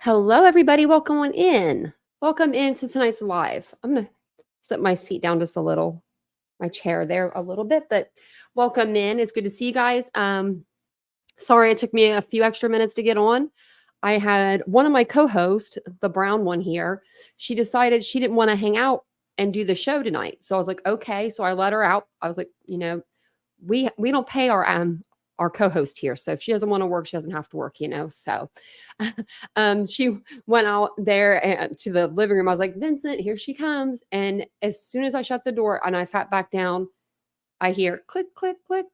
Hello, everybody. Welcome on in. Welcome into tonight's live. I'm going to set my seat down just a little, my chair there a little bit, but welcome in. It's good to see you guys. Sorry, it took me a few extra minutes to get on. I had one of my co-hosts, the brown one here. She decided she didn't want to hang out and do the show tonight. So I was like, okay. So I let her out. I was like, we don't pay our co-host here. So if she doesn't want to work, she doesn't have to work, So she went out there to the living room. I was like, Vincent, here she comes. And as soon as I shut the door and I sat back down, I hear click, click, click,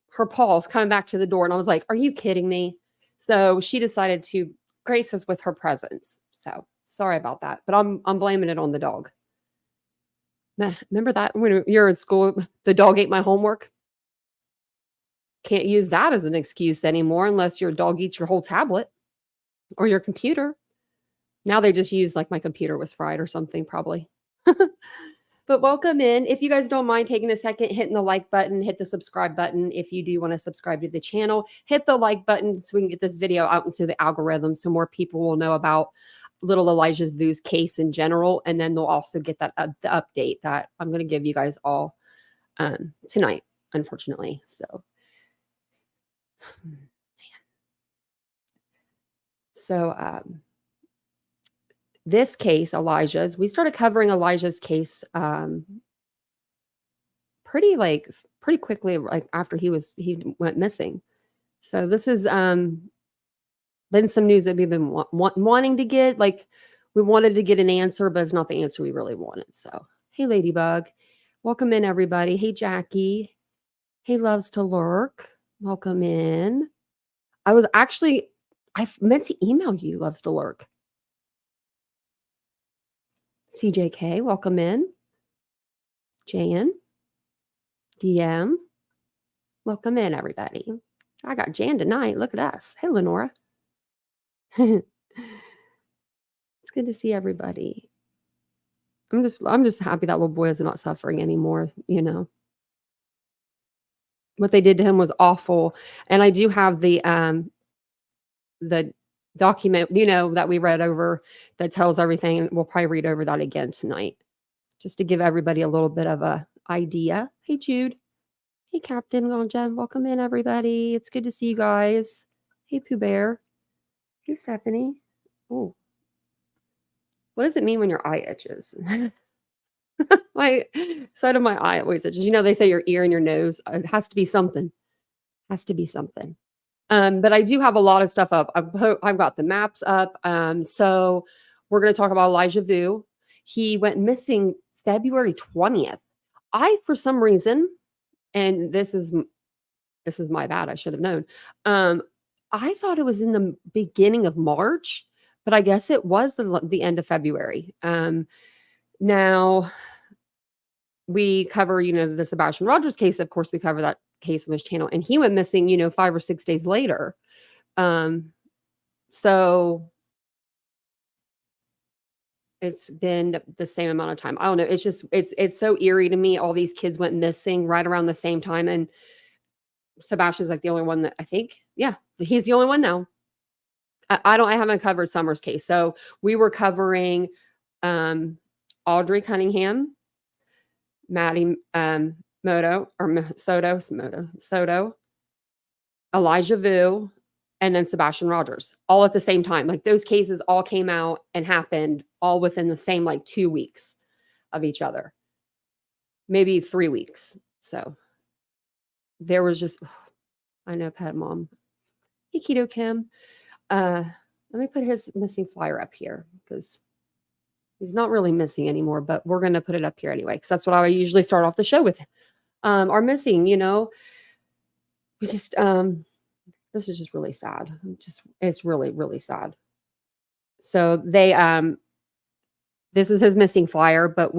her paws coming back to the door. And I was like, are you kidding me? So she decided to grace us with her presence. So sorry about that, but I'm blaming it on the dog. Remember that when you're in school, the dog ate my homework? Can't use that as an excuse anymore unless your dog eats your whole tablet or your computer. Now they just use like my computer was fried or something probably. But welcome in. If you guys don't mind taking a second, hitting the like button, hit the subscribe button. If you do want to subscribe to the channel, hit the like button so we can get this video out into the algorithm so more people will know about little Elijah Vue's case in general. And then they'll also get that the update that I'm going to give you guys all tonight, unfortunately. So, man. So, this case, Elijah's, we started covering Elijah's case pretty quickly, like after he went missing. So this has been some news that we've been wanting to get. Like we wanted to get an answer, but it's not the answer we really wanted. So hey, Ladybug, welcome in, everybody. Hey, Jackie. Hey, Loves to Lurk. Welcome in. I meant to email you, Loves to Lurk. CJK, welcome in. Jan, DM, welcome in, everybody. I got Jan tonight. Look at us. Hey, Lenora. It's good to see everybody. I'm just happy that little boy is not suffering anymore, What they did to him was awful. And I do have the document, that we read over that tells everything. And we'll probably read over that again tonight, just to give everybody a little bit of a idea. Hey, Jude. Hey, Captain Gonja. Welcome in, everybody. It's good to see you guys. Hey, Pooh Bear. Hey, Stephanie. Oh, what does it mean when your eye itches? My side of my eye always itches. They say your ear and your nose. It has to be something. Has to be something. But I do have a lot of stuff up. I've got the maps up. So we're going to talk about Elijah Vue. He went missing February 20th. For some reason, and this is my bad, I should have known. I thought it was in the beginning of March, but I guess it was the end of February. Now we cover, the Sebastian Rogers case. Of course, we cover that case on this channel, and he went missing, 5 or 6 days later. So it's been the same amount of time. I don't know. It's just, it's so eerie to me. All these kids went missing right around the same time. And Sebastian's like the only one that I think, yeah, he's the only one now. I haven't covered Summer's case. So we were covering Audrey Cunningham, Maddie Soto, Elijah Vue, and then Sebastian Rogers, all at the same time. Like those cases all came out and happened all within the same 2 weeks of each other, maybe 3 weeks. So there was just, I know, Pet Mom. Hey, Keto Kim. Let me put his missing flyer up here because he's not really missing anymore, but we're going to put it up here anyway, because that's what I usually start off the show with. Are missing, we just, this is just really sad. It's really, really sad. So they, this is his missing flyer, but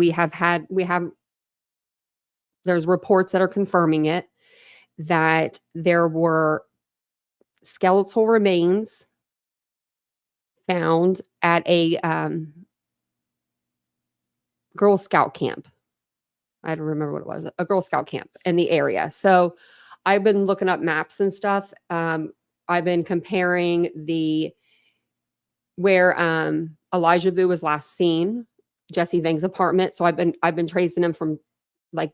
there's reports that are confirming it, that there were skeletal remains found at a Girl Scout camp. I don't remember what it was, a Girl Scout camp in the area. So I've been looking up maps and stuff. I've been comparing the where Elijah Vue was last seen, Jesse Vang's apartment. So I've been tracing him from like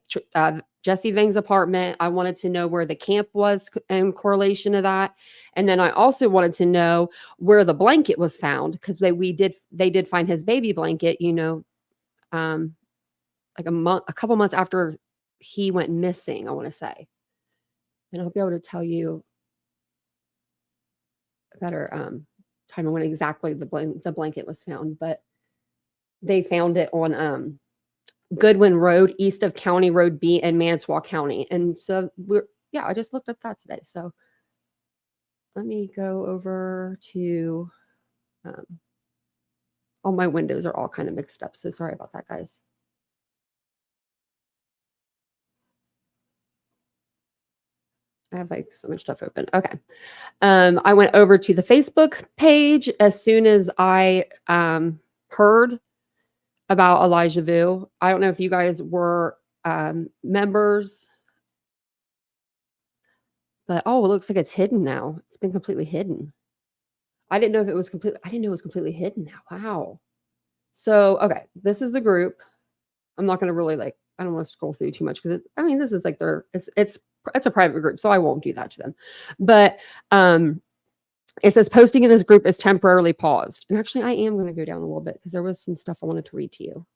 Jesse Vang's apartment. I wanted to know where the camp was in correlation to that. And then I also wanted to know where the blanket was found, because they did find his baby blanket, like a couple months after he went missing, I want to say. And I'll be able to tell you a better time of when exactly the blanket was found. But they found it on Goodwin Road, east of County Road B in Manitou County. And so I just looked up that today. So let me go over to, all my windows are all kind of mixed up. So sorry about that, guys. I have like so much stuff open. Okay. I went over to the Facebook page as soon as I heard about Elijah Vue. I don't know if you guys were members, but it looks like it's hidden now. It's been completely hidden. I didn't know it was completely hidden now. Wow. So, okay, this is the group. I'm not going to really I don't want to scroll through too much because this is like it's a private group, so I won't do that to them. But it says posting in this group is temporarily paused. And actually, I am going to go down a little bit because there was some stuff I wanted to read to you.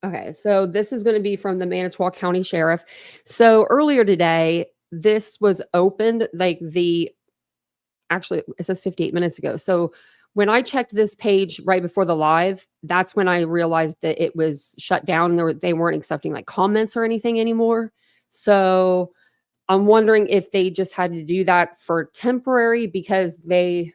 Okay, so this is going to be from the Manitou County Sheriff. So earlier today, this was opened actually, it says 58 minutes ago. So when I checked this page right before the live, that's when I realized that it was shut down. They weren't accepting like comments or anything anymore. So I'm wondering if they just had to do that for temporary because they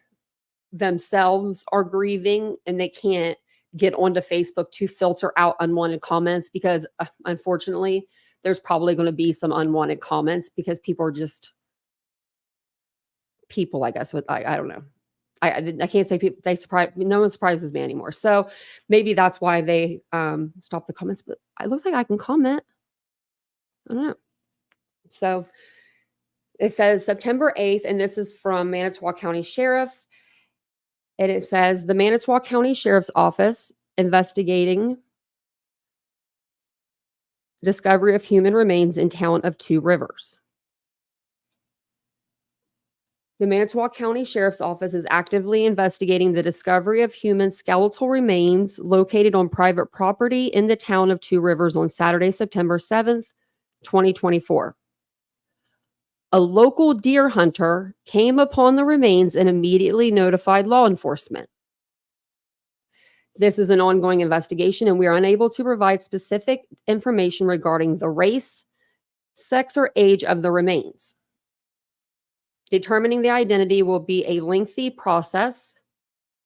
themselves are grieving and they can't get onto Facebook to filter out unwanted comments, because unfortunately, there's probably going to be some unwanted comments because people are just people, I guess, I don't know. I can't say people, no one surprises me anymore. So maybe that's why they stopped the comments, but it looks like I can comment. I don't know. So it says September 8th, and this is from Manitou County Sheriff. And it says the Manitou County Sheriff's Office investigating discovery of human remains in town of Two Rivers. The Manitou County Sheriff's Office is actively investigating the discovery of human skeletal remains located on private property in the town of Two Rivers on Saturday, September 7th, 2024. A local deer hunter came upon the remains and immediately notified law enforcement. This is an ongoing investigation, and we are unable to provide specific information regarding the race, sex, or age of the remains. Determining the identity will be a lengthy process.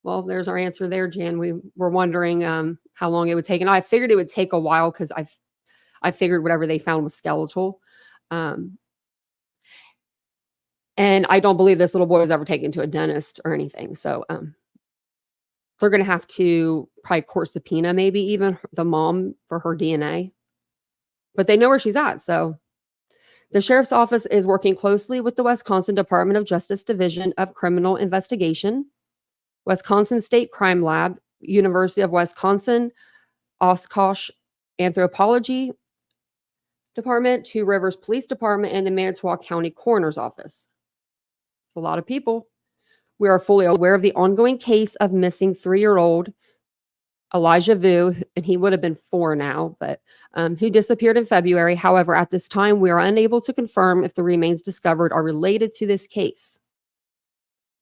Well, there's our answer there, Jan. We were wondering how long it would take, and I figured it would take a while because I figured whatever they found was skeletal. And I don't believe this little boy was ever taken to a dentist or anything. So they're going to have to probably court subpoena, maybe even the mom for her DNA. But they know where she's at. So the sheriff's office is working closely with the Wisconsin Department of Justice Division of Criminal Investigation, Wisconsin State Crime Lab, University of Wisconsin, Oshkosh Anthropology Department, Two Rivers Police Department, and the Manitou County Coroner's Office. It's a lot of people. We are fully aware of the ongoing case of missing 3-year-old Elijah Vue, and he would have been 4 now, but who disappeared in February. However, at this time, we are unable to confirm if the remains discovered are related to this case.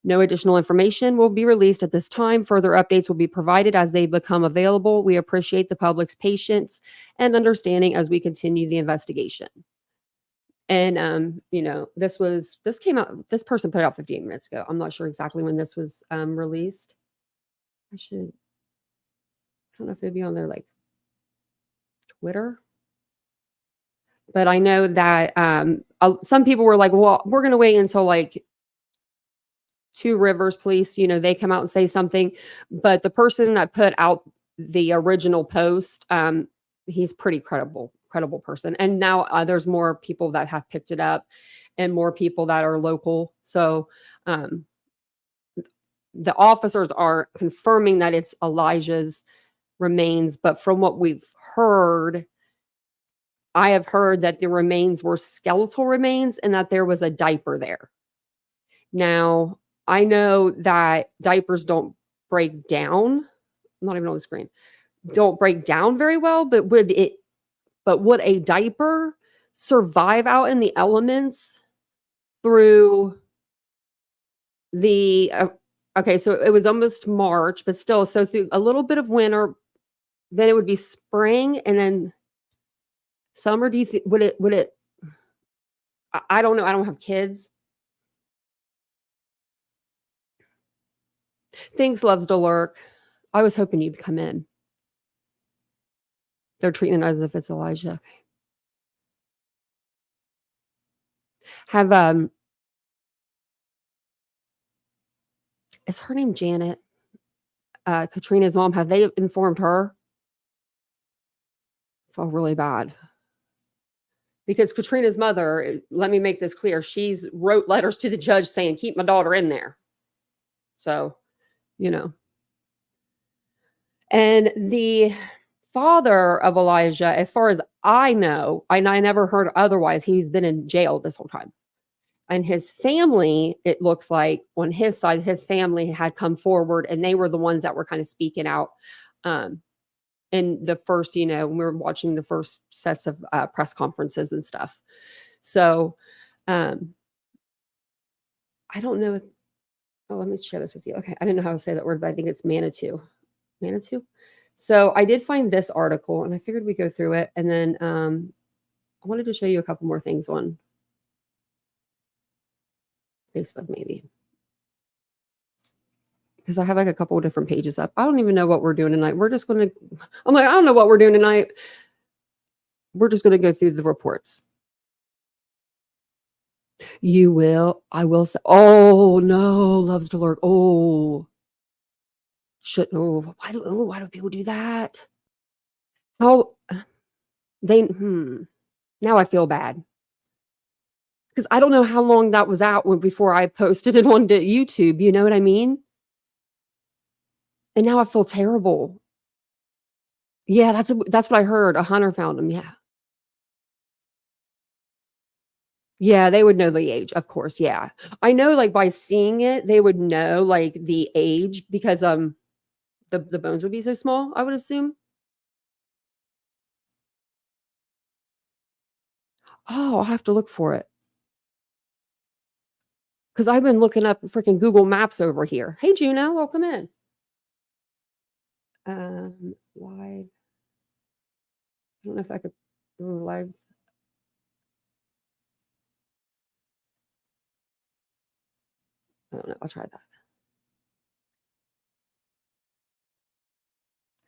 No additional information will be released at this time. Further updates will be provided as they become available. We appreciate the public's patience and understanding as we continue the investigation. And, this person put it out 58 minutes ago. I'm not sure exactly when this was released. I don't know if it'd be on their Twitter. But I know that some people were like, well, we're going to wait until Two Rivers Police, they come out and say something. But the person that put out the original post, he's pretty credible person. And now there's more people that have picked it up and more people that are local. So the officers are confirming that it's Elijah's remains, but from what we've heard, I have heard that the remains were skeletal remains and that there was a diaper there. Now, I know that diapers don't break down. I'm not even on the screen. Don't break down very well, but would a diaper survive out in the elements through the okay, so it was almost March, but still, so through a little bit of winter, then it would be spring and then summer. Do you think would it I don't know. I don't have kids. Thanks, loves to lurk. I was hoping you'd come in. They're treating it as if it's Elijah. Okay. Have is her name Janet? Katrina's mom, have they informed her? I feel really bad. Because Katrina's mother, let me make this clear, she's wrote letters to the judge saying, keep my daughter in there. So, you know. And the father of Elijah, as far as I know, I never heard otherwise, he's been in jail this whole time. And his family, it looks like on his side, his family had come forward and they were the ones that were kind of speaking out. In the first, when we were watching the first sets of press conferences and stuff. So I don't know. Let me share this with you. Okay. I didn't know how to say that word, but I think it's Manitou. Manitou. So I did find this article and I figured we'd go through it. And then I wanted to show you a couple more things on Facebook, maybe. Because I have like a couple of different pages up. I don't even know what we're doing tonight. We're just going to, I'm like, I don't know what we're doing tonight. We're just going to go through the reports. You will. I will say, oh no, loves to lurk. Oh, shit. Oh, why do people do that? How now I feel bad. Because I don't know how long that was out before I posted it onto YouTube. You know what I mean? And now I feel terrible. Yeah, that's what I heard. A hunter found him. Yeah. Yeah, they would know the age, of course. Yeah. I know like by seeing it, they would know like the age because the bones would be so small, I would assume. Oh, I'll have to look for it. Because I've been looking up freaking Google Maps over here. Hey Juno, welcome in. Live. I don't know if I could live. I don't know. I'll try that.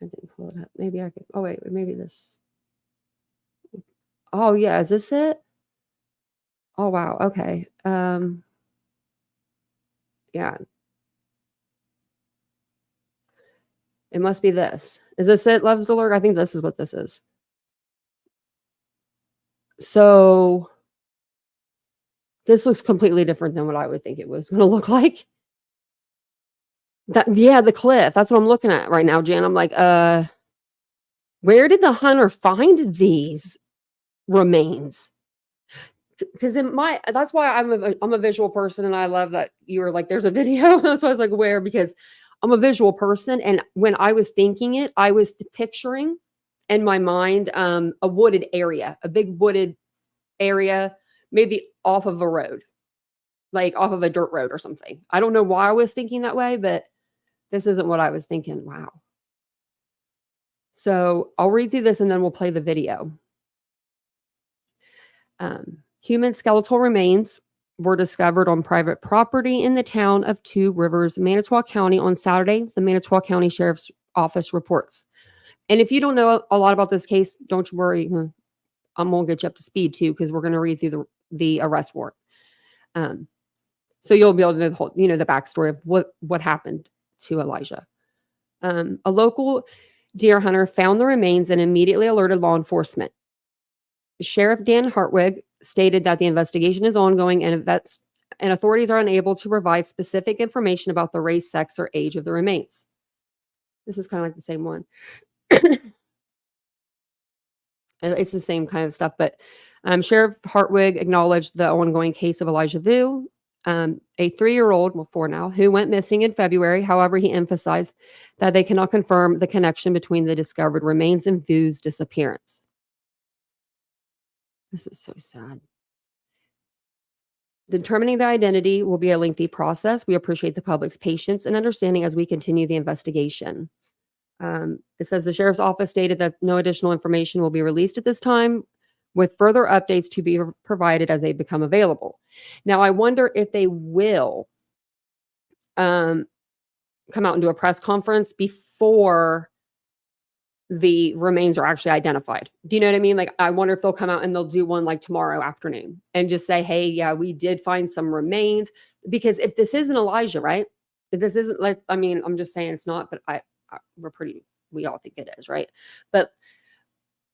I didn't pull it up. Maybe I could. Oh wait, maybe this. Oh yeah, is this it? Oh wow. Okay. Yeah. It must be this. Is this it, Loves to Lurk? I think this is what this is. So this looks completely different than what I would think it was going to look like. Yeah, the cliff. That's what I'm looking at right now, Jan. I'm like, where did the hunter find these remains? Because that's why I'm a visual person, and I love that you were like, there's a video. That's why I was like, where? Because I'm a visual person, and when I was thinking it, I was picturing in my mind a wooded area, a big wooded area, maybe off of a road, like off of a dirt road or something. I don't know why I was thinking that way, but this isn't what I was thinking. Wow. So I'll read through this and then we'll play the video. Human skeletal remains were discovered on private property in the town of Two Rivers, Manitou County on Saturday, the Manitou County Sheriff's Office reports. And if you don't know a lot about this case, don't you worry. I'm going to get you up to speed too, because we're going to read through the arrest warrant. So you'll be able to know the whole, the backstory of what happened to Elijah. A local deer hunter found the remains and immediately alerted law enforcement. Sheriff Dan Hartwig stated that the investigation is ongoing and and authorities are unable to provide specific information about the race, sex, or age of the remains. This is kind of like the same one. It's the same kind of stuff, but Sheriff Hartwig acknowledged the ongoing case of Elijah Vue, a 3-year-old, well, 4 now, who went missing in February. However, he emphasized that they cannot confirm the connection between the discovered remains and Vue's disappearance. This is so sad. Determining the identity will be a lengthy process. We appreciate the public's patience and understanding as we continue the investigation. It says the sheriff's office stated that no additional information will be released at this time, with further updates to be provided as they become available. Now, I wonder if they will come out and do a press conference before the remains are actually identified. Do you know what I mean? Like, I wonder if they'll come out and they'll do one like tomorrow afternoon and just say, hey, yeah, we did find some remains. Because if this isn't Elijah, right? If this isn't, like, I mean, I'm just saying it's not, but we all think it is, right? But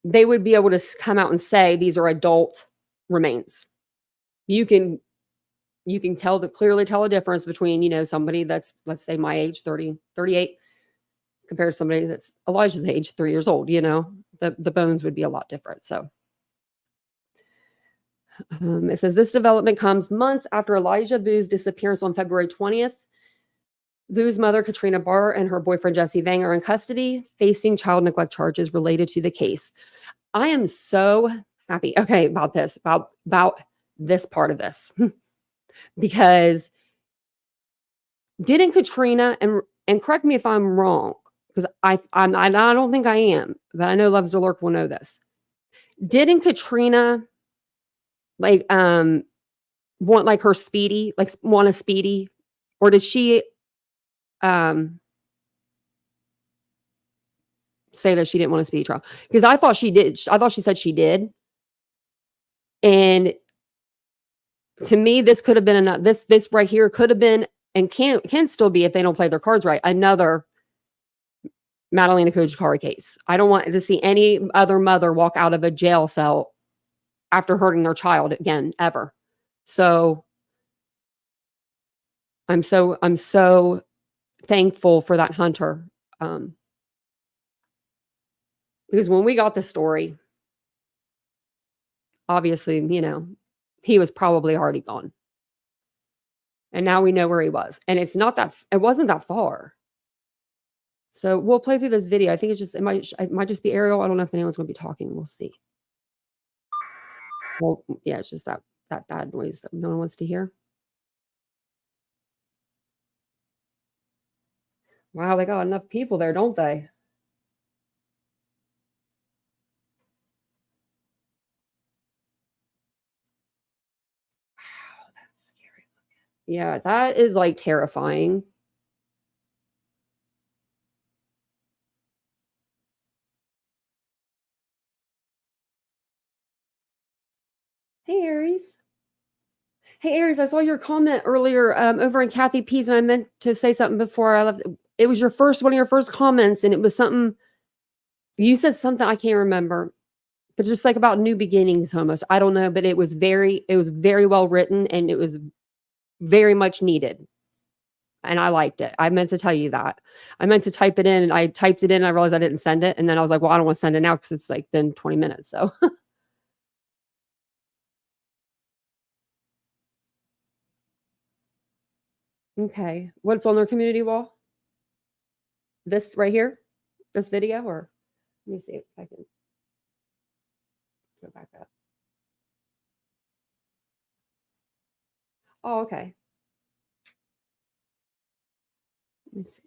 they would be able to come out and say these are adult remains. You can clearly tell a difference between, somebody that's, let's say, my age, 30, 38, compared to somebody that's Elijah's age, 3 years old. The bones would be a lot different. So it says this development comes months after Elijah Vue's disappearance on February 20th. Vue's mother, Katrina Baur, and her boyfriend, Jesse Vang, are in custody, facing child neglect charges related to the case. I am so happy, about this, about this part of this, because didn't Katrina, and correct me if I'm wrong, because I don't think I am, but I know Loves to Lurk will know this. Didn't Katrina want like her Speedy, like want a Speedy, or did she say that she didn't want a speedy trial? Because I thought she did. I thought she said she did. And to me, this could have been enough. This right here could have been, and can still be, if they don't play their cards right, another Madalena Kujikari case. I don't want to see any other mother walk out of a jail cell after hurting their child again, ever. So I'm so thankful for that hunter. Because when we got the story, obviously, he was probably already gone. And now we know where he was. And it wasn't that far. So we'll play through this video. I think it might just be Ariel. I don't know if anyone's going to be talking. We'll see. Well, yeah, it's just that bad noise that no one wants to hear. Wow, they got enough people there, don't they? Wow, that's scary. Yeah, that is like terrifying. Hey, Aries. Hey, Aries, I saw your comment earlier over in Kathy P's, and I meant to say something before I left. It was one of your first comments, and it was something, you said something I can't remember, but just like about new beginnings almost. I don't know, but it was very well written, and it was very much needed. And I liked it. I meant to tell you that. I meant to type it in, and I typed it in, and I realized I didn't send it. And then I was like, well, I don't want to send it now because it's like been 20 minutes. So okay. What's on their community wall? This right here? This video? Or let me see if I can go back up. Oh, okay. Let me see.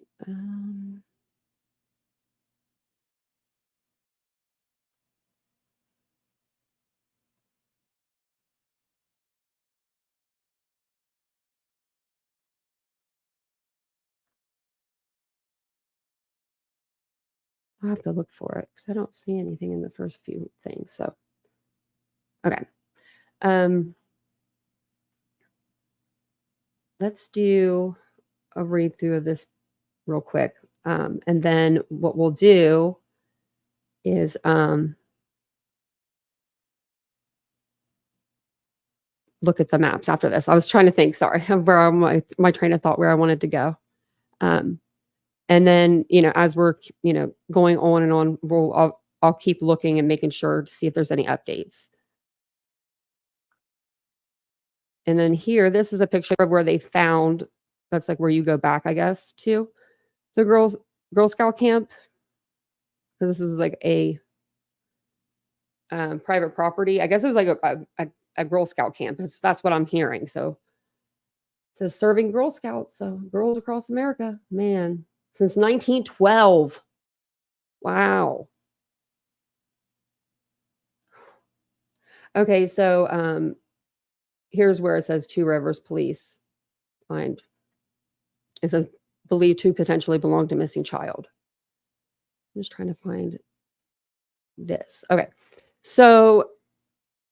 I'll have to look for it because I don't see anything in the first few things. So, okay. Let's do a read through of this real quick. And then what we'll do is look at the maps after this. I was trying to think, sorry, of where my train of thought, where I wanted to go. And then, as we're, going on and on, I'll keep looking and making sure to see if there's any updates. And then here, this is a picture of where they found, that's like where you go back, I guess, to the Girl Scout camp. Because this is like a private property. I guess it was like a Girl Scout camp. That's what I'm hearing. So it says serving Girl Scouts, so girls across America, man, since 1912. Wow. Okay, so here's where it says Two Rivers Police find. It says believed to potentially belong to missing child. I'm just trying to find this. Okay, so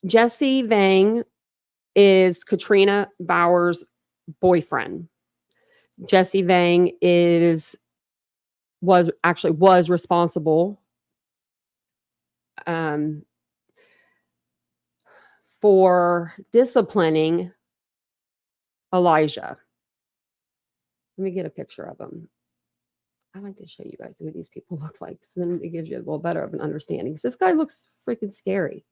Jesse Vang is Katrina Baur's boyfriend. Jesse Vang was responsible for disciplining Elijah. Let me get a picture of him. I like to show you guys who these people look like, so then it gives you a little better of an understanding. Because this guy looks freaking scary.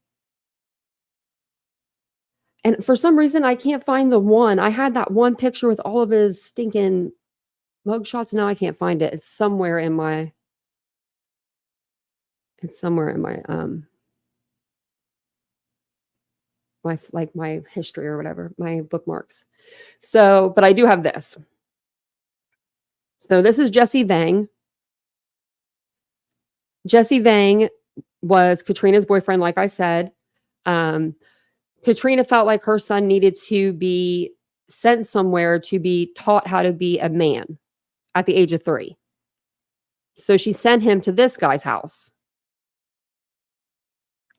And for some reason, I can't find the one. I had that one picture with all of his stinking mugshots. Now I can't find it. It's somewhere in my my history or whatever, my bookmarks. So, but I do have this. So this is Jesse Vang. Jesse Vang was Katrina's boyfriend, like I said. Katrina felt like her son needed to be sent somewhere to be taught how to be a man at the age of 3. So she sent him to this guy's house,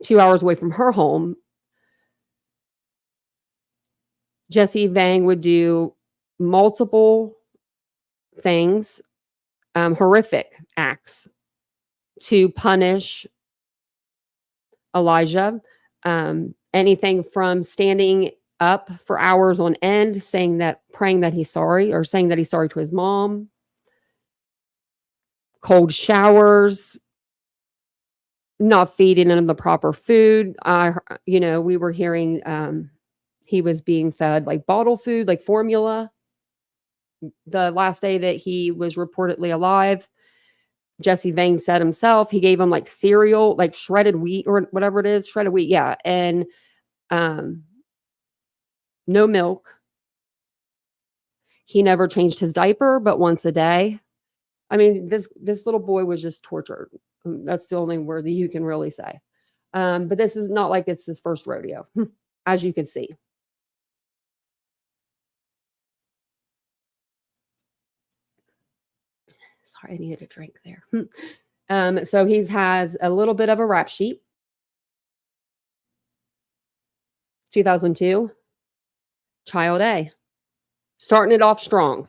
2 hours away from her home. Jesse Vang would do multiple things, horrific acts to punish Elijah. Anything from standing up for hours on end, praying that he's sorry, or saying that he's sorry to his mom. Cold showers, not feeding him the proper food. We were hearing he was being fed like bottle food, like formula. The last day that he was reportedly alive, Jesse Vang said himself, he gave him like cereal, like shredded wheat or whatever it is, shredded wheat, yeah, and no milk. He never changed his diaper, but once a day. I mean, this little boy was just tortured. That's the only word that you can really say. But this is not like it's his first rodeo, as you can see. Sorry, I needed a drink there. So he has a little bit of a rap sheet. 2002, Child A. Starting it off strong.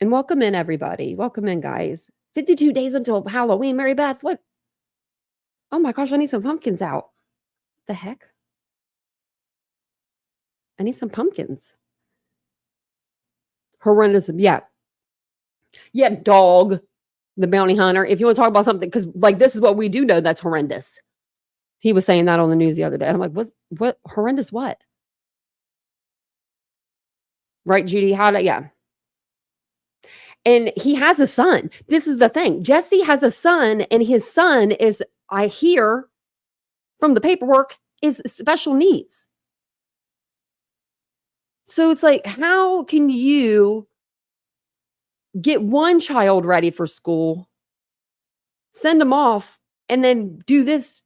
And welcome in, everybody. Welcome in, guys. 52 days until Halloween. Mary Beth, what? Oh my gosh, I need some pumpkins out. What the heck? I need some pumpkins. Horrendous. Yeah. Yeah, dog. The bounty hunter. If you want to talk about something, because like this is what we do know that's horrendous. He was saying that on the news the other day. And I'm like, what horrendous what? Right, Judy? Yeah. And he has a son. This is the thing. Jesse has a son, and his son is, I hear from the paperwork, is special needs. So it's like, how can you get one child ready for school, send them off, and then do this,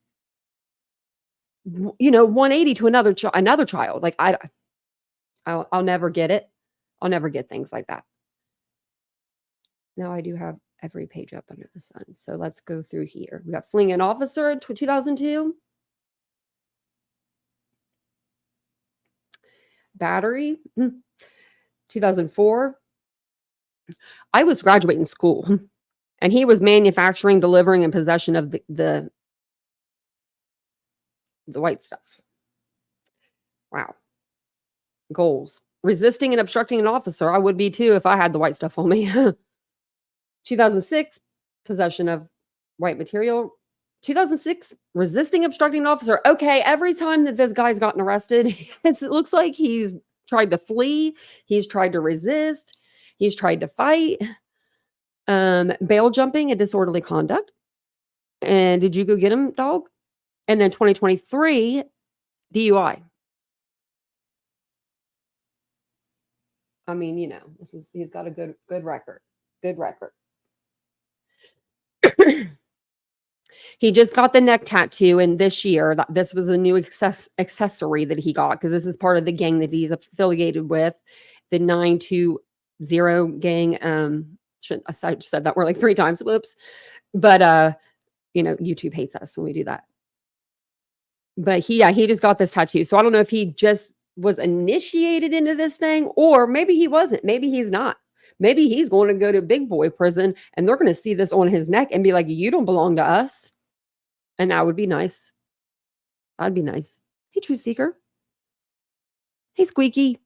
180 to another child? Like, I'll never get it. I'll never get things like that. Now I do have every page up under the sun. So let's go through here. We got fleeing an officer in 2002. Battery, 2004. I was graduating school, and he was manufacturing, delivering, and possession of the white stuff. Wow. Goals. Resisting and obstructing an officer. I would be too if I had the white stuff on me. 2006, possession of white material. 2006, resisting obstructing an officer. Okay, every time that this guy's gotten arrested, it looks like he's tried to flee, he's tried to resist, he's tried to fight. Bail jumping and disorderly conduct. And did you go get him, dog? And then 2023, DUI. I mean, you know, he's got a good record. Good record. He just got the neck tattoo, and this year, this was a new accessory that he got, because this is part of the gang that he's affiliated with, the 920 gang. I said that word like 3 times. Whoops. But you know, YouTube hates us when we do that. But he just got this tattoo. So I don't know if he just was initiated into this thing, or maybe he wasn't. Maybe he's not. Maybe he's going to go to big boy prison, and they're going to see this on his neck and be like, you don't belong to us. And that would be nice. That'd be nice. Hey, Truth Seeker. Hey, Squeaky.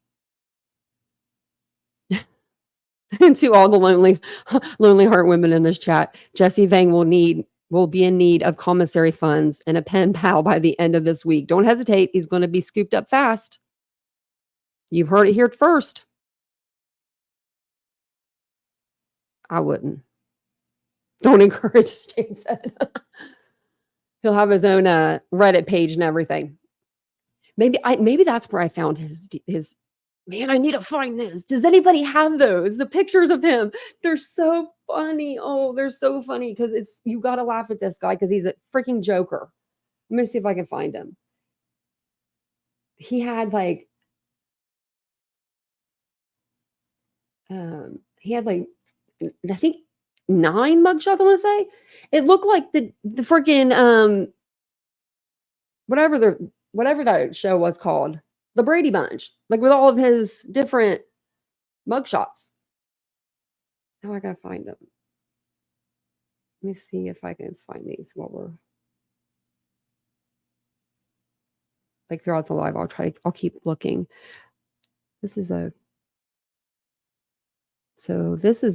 And to all the lonely heart women in this chat, Jesse Vang will be in need of commissary funds and a pen pal by the end of this week. Don't hesitate. He's going to be scooped up fast. You've heard it here first. I wouldn't. Don't encourage, Jane said. He'll have his own Reddit page and everything. Maybe that's where I found his. Man, I need to find this. Does anybody have those? The pictures of him. They're so funny. Oh, they're so funny, because you got to laugh at this guy because he's a freaking joker. Let me see if I can find him. He had like, I think 9 mugshots, I want to say. It looked like the freaking whatever that show was called, the Brady Bunch, like with all of his different mugshots. Now I gotta find them. Let me see if I can find these while we're like throughout the live. I'll keep looking. This is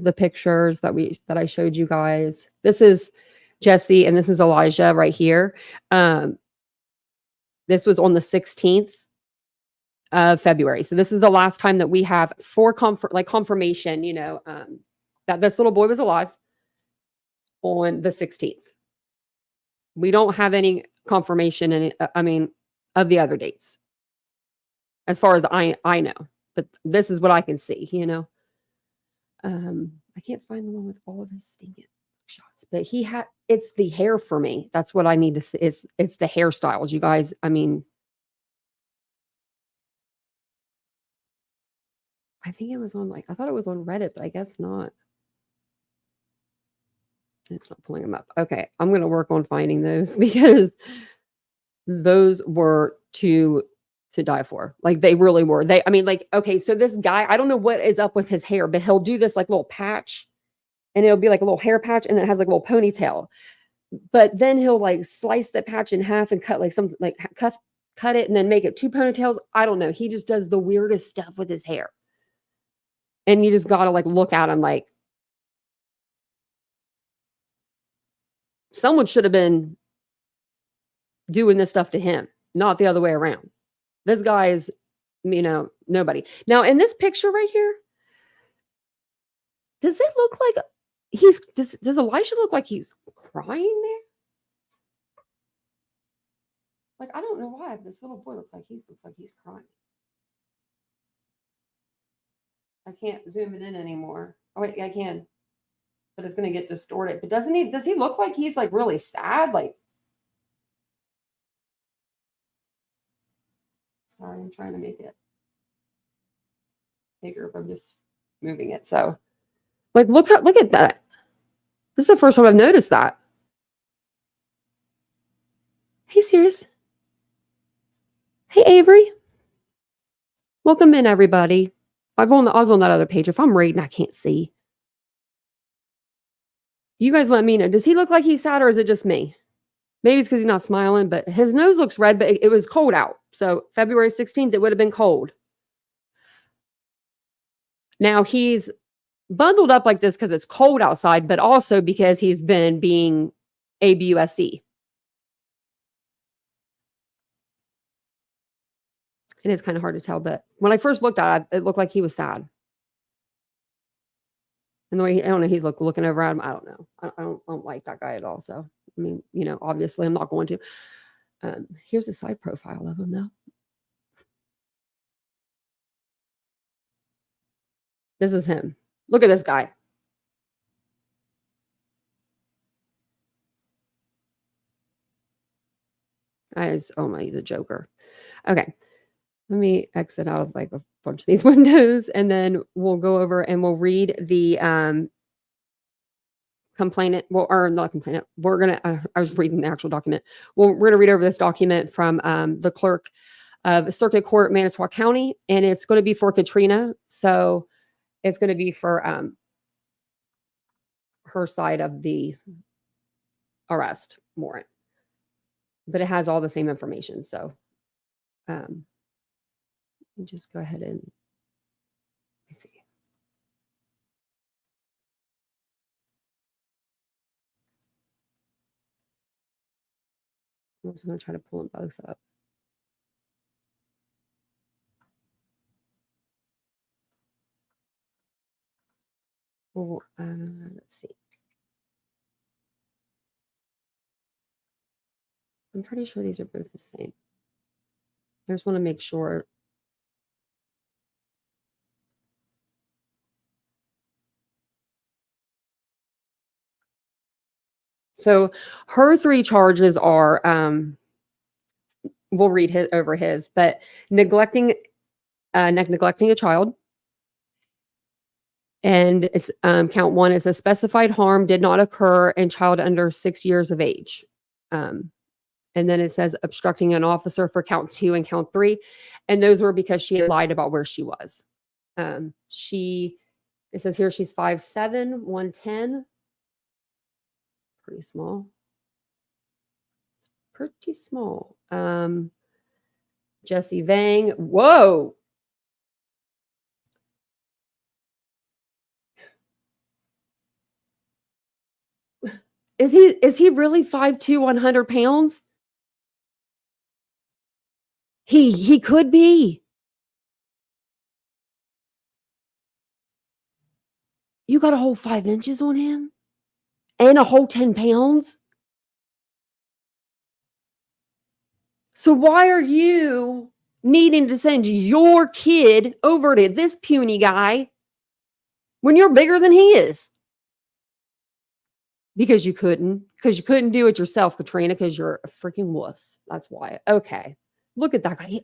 the pictures that I showed you guys. This is Jesse and this is Elijah right here. This was on the 16th of February. So this is the last time that we have for confirmation, you know, that this little boy was alive on the 16th. We don't have any confirmation of the other dates, as far as I know. But this is what I can see, you know. I can't find the one with all of his stinking shots, but it's the hair for me. That's what I need to see. It's the hairstyles, you guys. I mean, I think it was on I thought it was on Reddit, but I guess not. It's not pulling them up. Okay, I'm going to work on finding those, because those were to die for. Like, they really were. Okay, so this guy, I don't know what is up with his hair, but he'll do this like little patch, and it'll be like a little hair patch, and then it has like a little ponytail. But then he'll like slice the patch in half and cut like something, like cut it and then make it 2 ponytails. I don't know. He just does the weirdest stuff with his hair. And you just got to like look at him like, someone should have been doing this stuff to him, not the other way around. This guy is, you know, nobody. Now, in this picture right here, does it look like does Elijah look like he's crying there? Like, I don't know why this little boy looks like he's crying. I can't zoom it in anymore. Oh wait, I can. But it's going to get distorted. But does he look like he's like really sad? Like, sorry, I'm trying to make it bigger, but I'm just moving it. So, like, look at that. This is the first time I've noticed that. Hey, Sirius. Hey, Avery. Welcome in, everybody. I was on that other page. If I'm reading, I can't see. You guys let me know. Does he look like he's sad, or is it just me? Maybe it's because he's not smiling, but his nose looks red, but it was cold out. So February 16th, it would have been cold. Now he's bundled up like this because it's cold outside, but also because he's been being ABUSC. It is kind of hard to tell, but when I first looked at it, it looked like he was sad. And the way I don't know, he's looking over at him. I don't know. I don't like that guy at all. So I mean, obviously I'm not going to. Here's a side profile of him though. This is him. Look at this guy. Oh my, he's a joker. Okay. Let me exit out of like a bunch of these windows and then we'll go over and we'll read the complainant. Well, or not complainant. We're going to, I was reading the actual document. We're going to read over this document from the clerk of Circuit Court, Manitou County, and it's going to be for Katrina. So it's going to be for her side of the arrest warrant. But it has all the same information. So let me just go ahead and let me see. I'm also going to try to pull them both up. Well, let's see. I'm pretty sure these are both the same. I just want to make sure. So her 3 charges are, we'll read over his, but neglecting a child. And it's count 1 is a specified harm did not occur in child under 6 years of age. And then it says obstructing an officer for count 2 and count 3. And those were because she had lied about where she was. It says here she's 5'7", 110. Pretty small. It's pretty small. Jesse Vang. Whoa. Is he really 5'2", 100 pounds? He could be. You got a whole 5 inches on him? And a whole 10 pounds? So why are you needing to send your kid over to this puny guy when you're bigger than he is? Because you couldn't do it yourself, Katrina, because you're a freaking wuss. That's why. Okay. Look at that guy.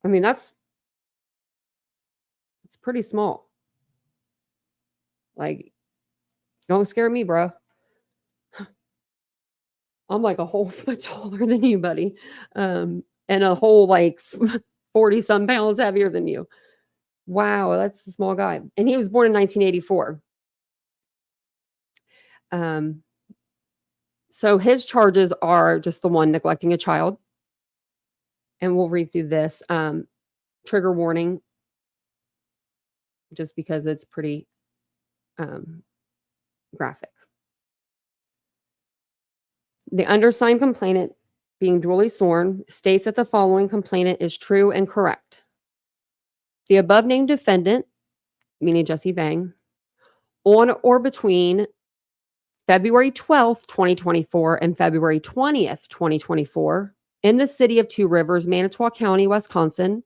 I mean, it's pretty small. Like, don't scare me, bro. I'm like a whole foot taller than you, buddy. And a whole like 40 some pounds heavier than you. Wow, that's a small guy. And he was born in 1984. So his charges are just the one, neglecting a child. And we'll read through this. Trigger warning, just because it's pretty graphic. The undersigned complainant, being duly sworn, states that the following complainant is true and correct. The above named defendant, meaning Jesse Vang, on or between February 12th, 2024 and February 20th, 2024, in the city of Two Rivers, Manitou County, Wisconsin,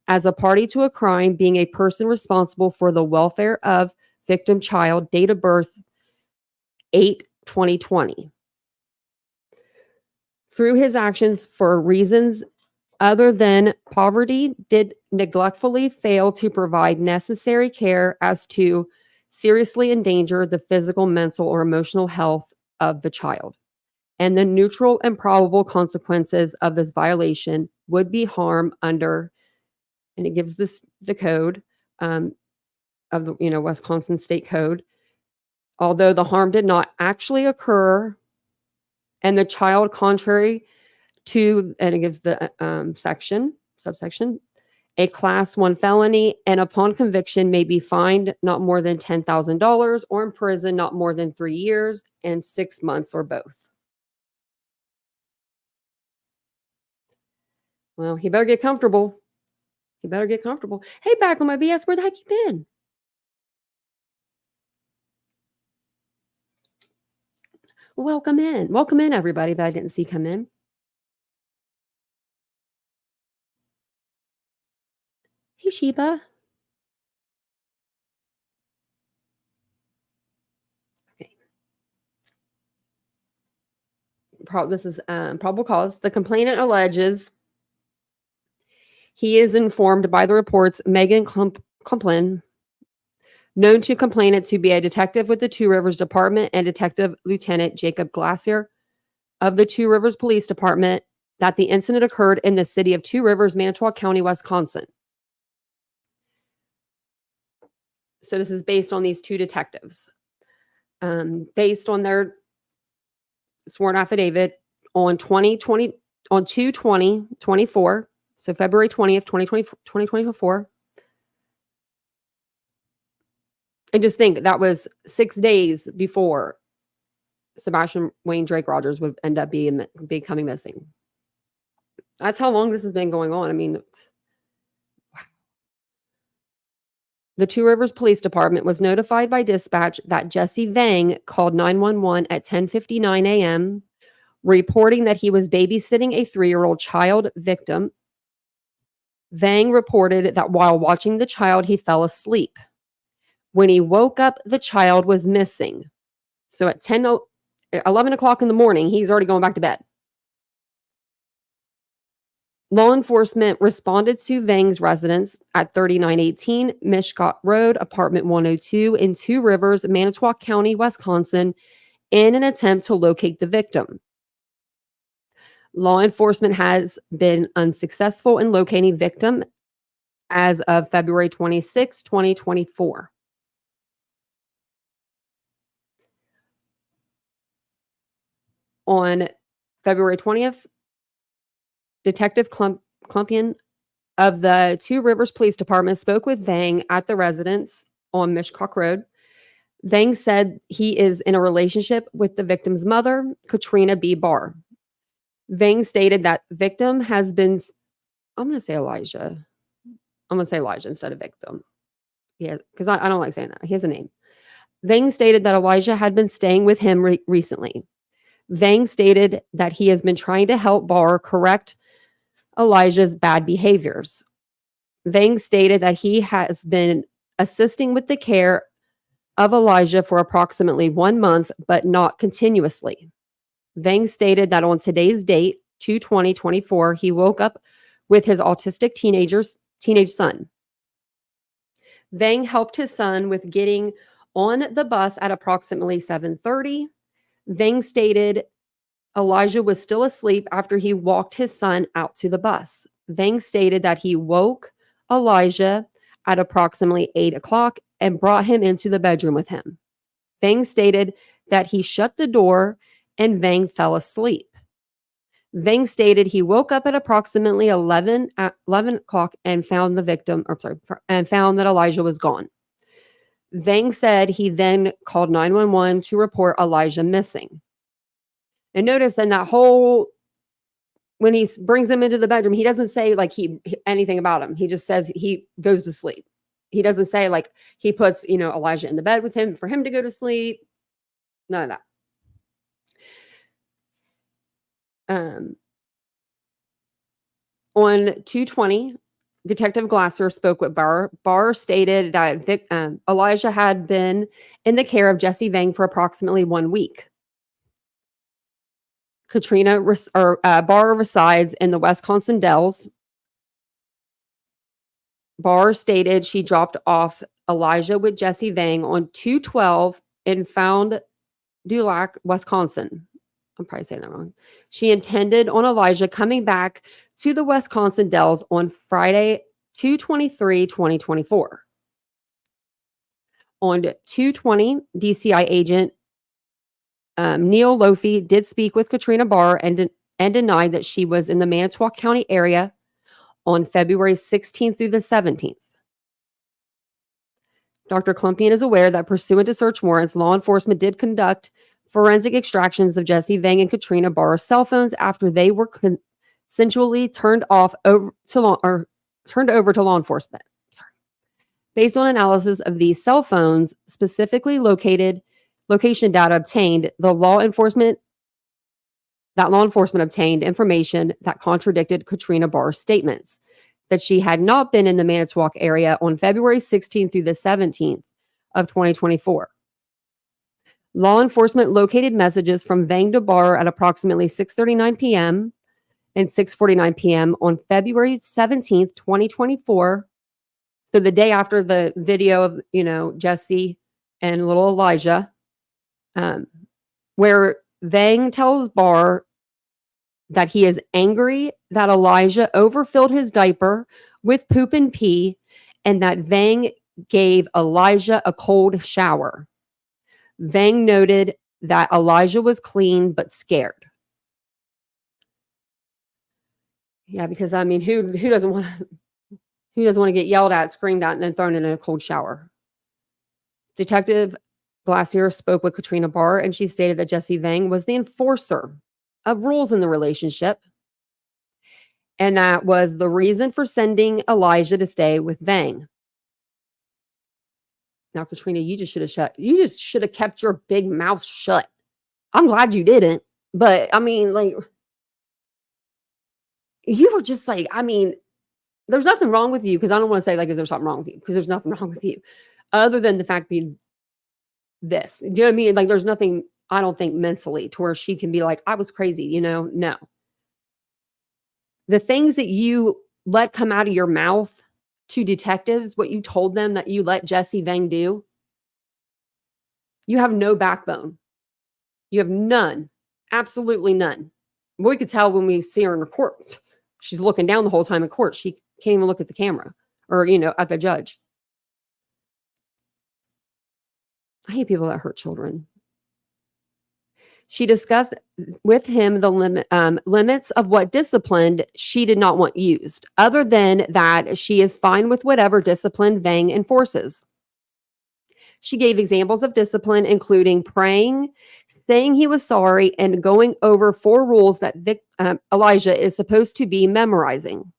as a party to a crime, being a person responsible for the welfare of victim child, date of birth 8/2020. Through his actions for reasons other than poverty, did neglectfully fail to provide necessary care as to seriously endanger the physical, mental, or emotional health of the child. And the neutral and probable consequences of this violation would be harm under, and it gives the code of the Wisconsin State Code. Although the harm did not actually occur and the child contrary to, and it gives the subsection, a class 1 felony, and upon conviction may be fined not more than $10,000 or imprisoned not more than 3 years and 6 months or both. Well, he better get comfortable. He better get comfortable. Hey, back on my BS, where the heck you been? Welcome in. Welcome in, everybody that I didn't see come in. Hey, Sheba. Okay. This is probable cause. The complainant alleges he is informed by the reports Megan Klumplin, known to complainant to be a detective with the Two Rivers Department, and Detective Lieutenant Jacob Glacier of the Two Rivers Police Department, that the incident occurred in the city of Two Rivers, Manitou-Two County, Wisconsin. So this is based on these two detectives. Based on their sworn affidavit on 2/20/24, so February 20th, 2024. And just think that was 6 days before Sebastian Wayne Drake Rogers would end up becoming missing. That's how long this has been going on. I mean, wow. The Two Rivers Police Department was notified by dispatch that Jesse Vang called 911 at 10:59 a.m., reporting that he was babysitting a 3-year-old child victim. Vang reported that while watching the child, he fell asleep. When he woke up, the child was missing. So at 11 o'clock in the morning, he's already going back to bed. Law enforcement responded to Vang's residence at 3918 Mishcot Road, apartment 102 in Two Rivers, Manitou-Two County, Wisconsin, in an attempt to locate the victim. Law enforcement has been unsuccessful in locating victim as of February 26, 2024. On February 20th, Detective Klumpian of the Two Rivers Police Department spoke with Vang at the residence on Mishcot Road. Vang said he is in a relationship with the victim's mother, Katrina Baur. Vang stated that victim has been, I'm going to say Elijah. I'm going to say Elijah instead of victim. Yeah, because I don't like saying that. He has a name. Vang stated that Elijah had been staying with him recently. Vang stated that he has been trying to help Baur correct Elijah's bad behaviors. Vang stated that he has been assisting with the care of Elijah for approximately 1 month, but not continuously. Vang stated that on today's date, 2/20/24, he woke up with his autistic teenage son. Vang helped his son with getting on the bus at approximately 7:30. Vang stated Elijah was still asleep after he walked his son out to the bus. Vang stated that he woke Elijah at approximately 8 o'clock and brought him into the bedroom with him. Vang stated that he shut the door and Vang fell asleep. Vang stated he woke up at approximately 11 o'clock and found found that Elijah was gone. Vang said he then called 911 to report Elijah missing. And notice in that whole, when he brings him into the bedroom, he doesn't say anything about him. He just says he goes to sleep. He doesn't say he puts, Elijah in the bed with him for him to go to sleep. None of that. On 2/20, Detective Glacier spoke with Baur. Baur stated that Elijah had been in the care of Jesse Vang for approximately 1 week. Katrina Baur resides in the Wisconsin Dells. Baur stated she dropped off Elijah with Jesse Vang on 2/12 in Fond du Lac, Wisconsin. I'm probably saying that wrong. She intended on Elijah coming back to the Wisconsin Dells on Friday, 2/23/2024. On 2/20, DCI agent Neil Lofi did speak with Katrina Baur and denied that she was in the Manitou County area on February 16th through the 17th. Dr. Klumpian is aware that pursuant to search warrants, law enforcement did conduct forensic extractions of Jesse Vang and Katrina Baur's cell phones after they were consensually turned over to law enforcement. Sorry. Based on analysis of these cell phones, specifically location data obtained, law enforcement obtained information that contradicted Katrina Baur's statements that she had not been in the Manitou area on February 16th through the 17th of 2024. Law enforcement located messages from Vang to Baur at approximately 6:39 p.m. and 6:49 p.m. on February 17th, 2024. So the day after the video of, Jesse and little Elijah, where Vang tells Baur that he is angry that Elijah overfilled his diaper with poop and pee, and that Vang gave Elijah a cold shower. Vang noted that Elijah was clean but scared. Yeah, because who doesn't want to get yelled at, screamed at, and then thrown in a cold shower? Detective Glacier spoke with Katrina Baur, and she stated that Jesse Vang was the enforcer of rules in the relationship, and that was the reason for sending Elijah to stay with Vang. Now, Katrina, you just should have kept your big mouth shut. I'm glad you didn't, but you were just there's nothing wrong with you, because I don't want to say is there something wrong with you, because there's nothing wrong with you other than the fact that this, do you know what I mean? There's nothing, I don't think, mentally to where she can be like, I was crazy, no. The things that you let come out of your mouth to detectives, what you told them that you let Jesse Vang do, you have no backbone. You have none, absolutely none. We could tell when we see her in court. She's looking down the whole time in court. She can't even look at the camera or, at the judge. I hate people that hurt children. She discussed with him the limits of what discipline she did not want used, other than that she is fine with whatever discipline Vang enforces. She gave examples of discipline, including praying, saying he was sorry, and going over 4 rules that Elijah is supposed to be memorizing.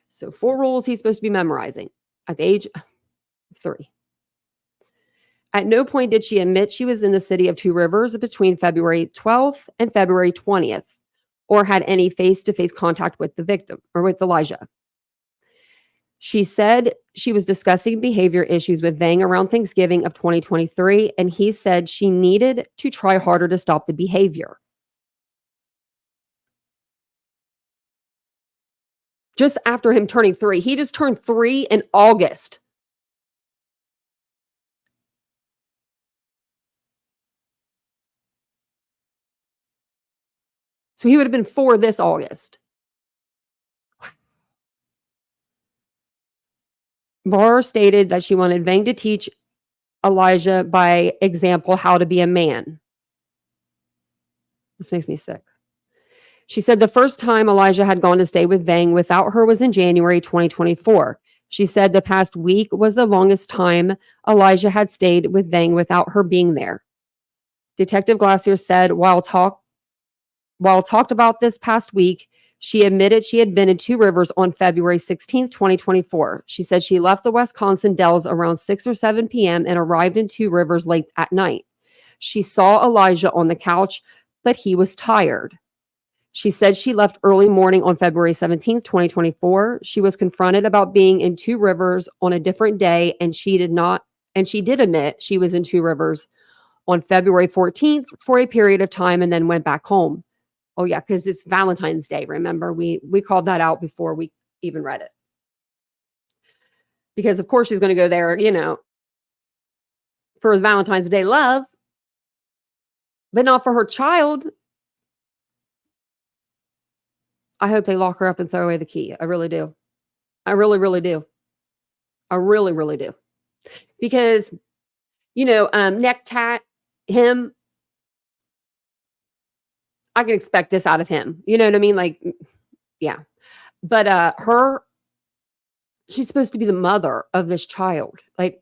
So 4 rules he's supposed to be memorizing at the age of 3. At no point did she admit she was in the city of Two Rivers between February 12th and February 20th, or had any face-to-face contact with the victim or with Elijah. She said she was discussing behavior issues with Vang around Thanksgiving of 2023, and he said she needed to try harder to stop the behavior. Just after him turning 3. He just turned 3 in August. So he would have been 4 this August. Baur stated that she wanted Vang to teach Elijah by example how to be a man. This makes me sick. She said the first time Elijah had gone to stay with Vang without her was in January 2024. She said the past week was the longest time Elijah had stayed with Vang without her being there. Detective Glacier said while talked about this past week, she admitted she had been in Two Rivers on February 16th, 2024. She said she left the Wisconsin Dells around 6 or 7 p.m. and arrived in Two Rivers late at night. She saw Elijah on the couch, but he was tired. She said she left early morning on February 17th, 2024. She was confronted about being in Two Rivers on a different day, and she did admit she was in Two Rivers on February 14th for a period of time and then went back home. Oh, yeah, because it's Valentine's Day, remember? We called that out before we even read it. Because, of course, she's going to go there, for Valentine's Day love, but not for her child. I hope they lock her up and throw away the key. I really do. I really, really do. I really, really do. Because, neck tat, him, I can expect this out of him. You know what I mean? Like, yeah. But she's supposed to be the mother of this child. Like,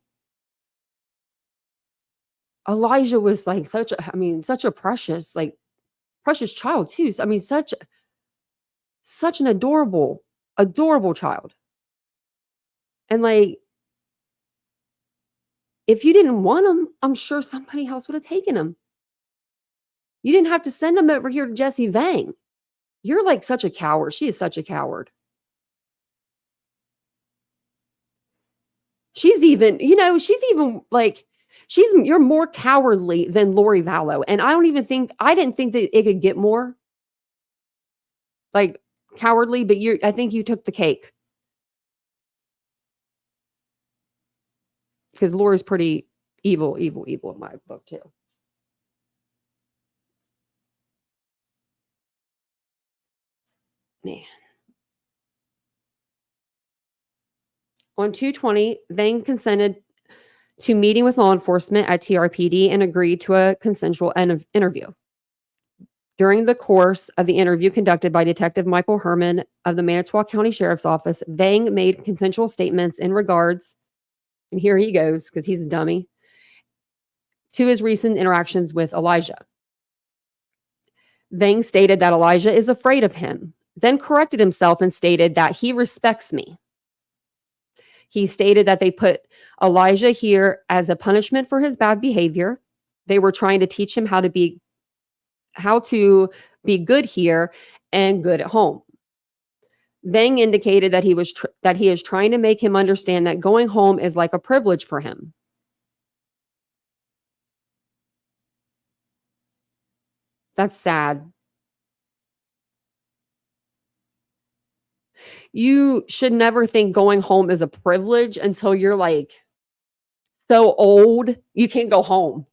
Elijah was like such a precious child too. I mean, such an adorable child. And like, if you didn't want him, I'm sure somebody else would have taken him. You didn't have to send him over here to Jessie Vang. You're like such a coward. She is such a coward. She's even like, you're more cowardly than Lori Vallow. And I didn't think that it could get more like cowardly, but I think you took the cake. Because Lori's pretty evil in my book too. Man. On 2/20, Vang consented to meeting with law enforcement at TRPD and agreed to a consensual interview. During the course of the interview conducted by Detective Michael Herman of the Manitou County Sheriff's Office, Vang made consensual statements in regards, and here he goes because he's a dummy, to his recent interactions with Elijah. Vang stated that Elijah is afraid of him, then corrected himself and stated that he respects me. He stated that they put Elijah here as a punishment for his bad behavior. They were trying to teach him how to be good here and good at home. Vang indicated that he is trying to make him understand that going home is like a privilege for him. That's sad. You should never think going home is a privilege until you're like so old you can't go home.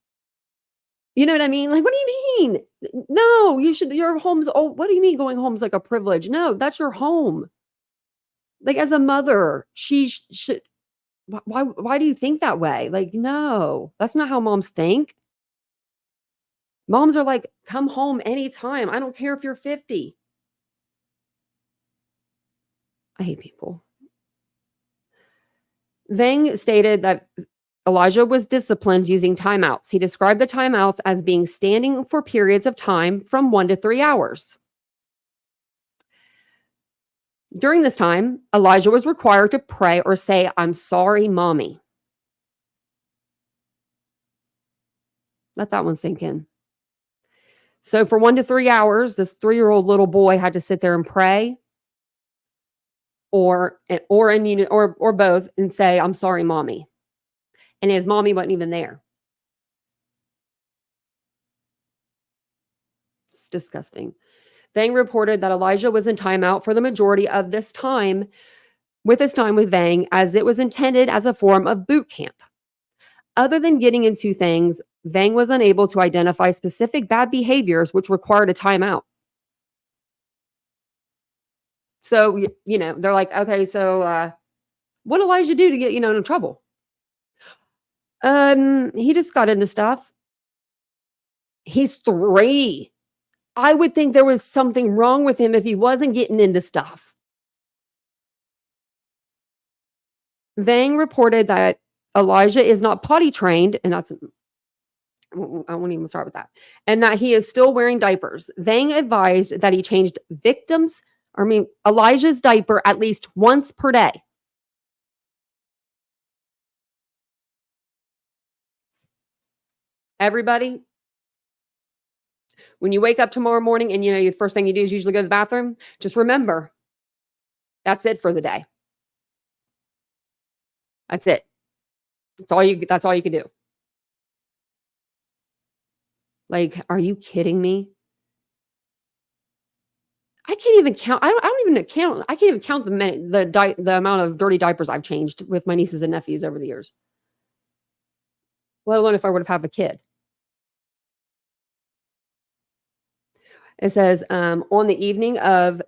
You know what I mean? Like, what do you mean? No, your home's old. What do you mean going home is like a privilege? No, that's your home. Like, as a mother, she should. Why do you think that way? Like, no, that's not how moms think. Moms are like, come home anytime. I don't care if you're 50. I hate people. Vang stated that Elijah was disciplined using timeouts. He described the timeouts as being standing for periods of time from 1 to 3 hours. During this time, Elijah was required to pray or say, "I'm sorry, mommy." Let that one sink in. So for 1 to 3 hours, this 3-year-old little boy had to sit there and pray or both and say, "I'm sorry, mommy." And his mommy wasn't even there. It's disgusting. Vang reported that Elijah was in timeout for the majority of this time with Vang, as it was intended as a form of boot camp. Other than getting into things, Vang was unable to identify specific bad behaviors which required a timeout. So, they're like, okay, so what did Elijah do to get, in trouble? He just got into stuff. He's 3. I would think there was something wrong with him if he wasn't getting into stuff. Vang reported that Elijah is not potty trained, and I won't even start with that, and that he is still wearing diapers. Vang advised that he changed Elijah's diaper at least once per day. Everybody, when you wake up tomorrow morning and the first thing you do is usually go to the bathroom, just remember, that's it for the day. That's it. That's all you can do. Like, are you kidding me? I can't even count. I don't even count. I can't even count the amount of dirty diapers I've changed with my nieces and nephews over the years. Let alone if I would have had a kid. It says, on the evening of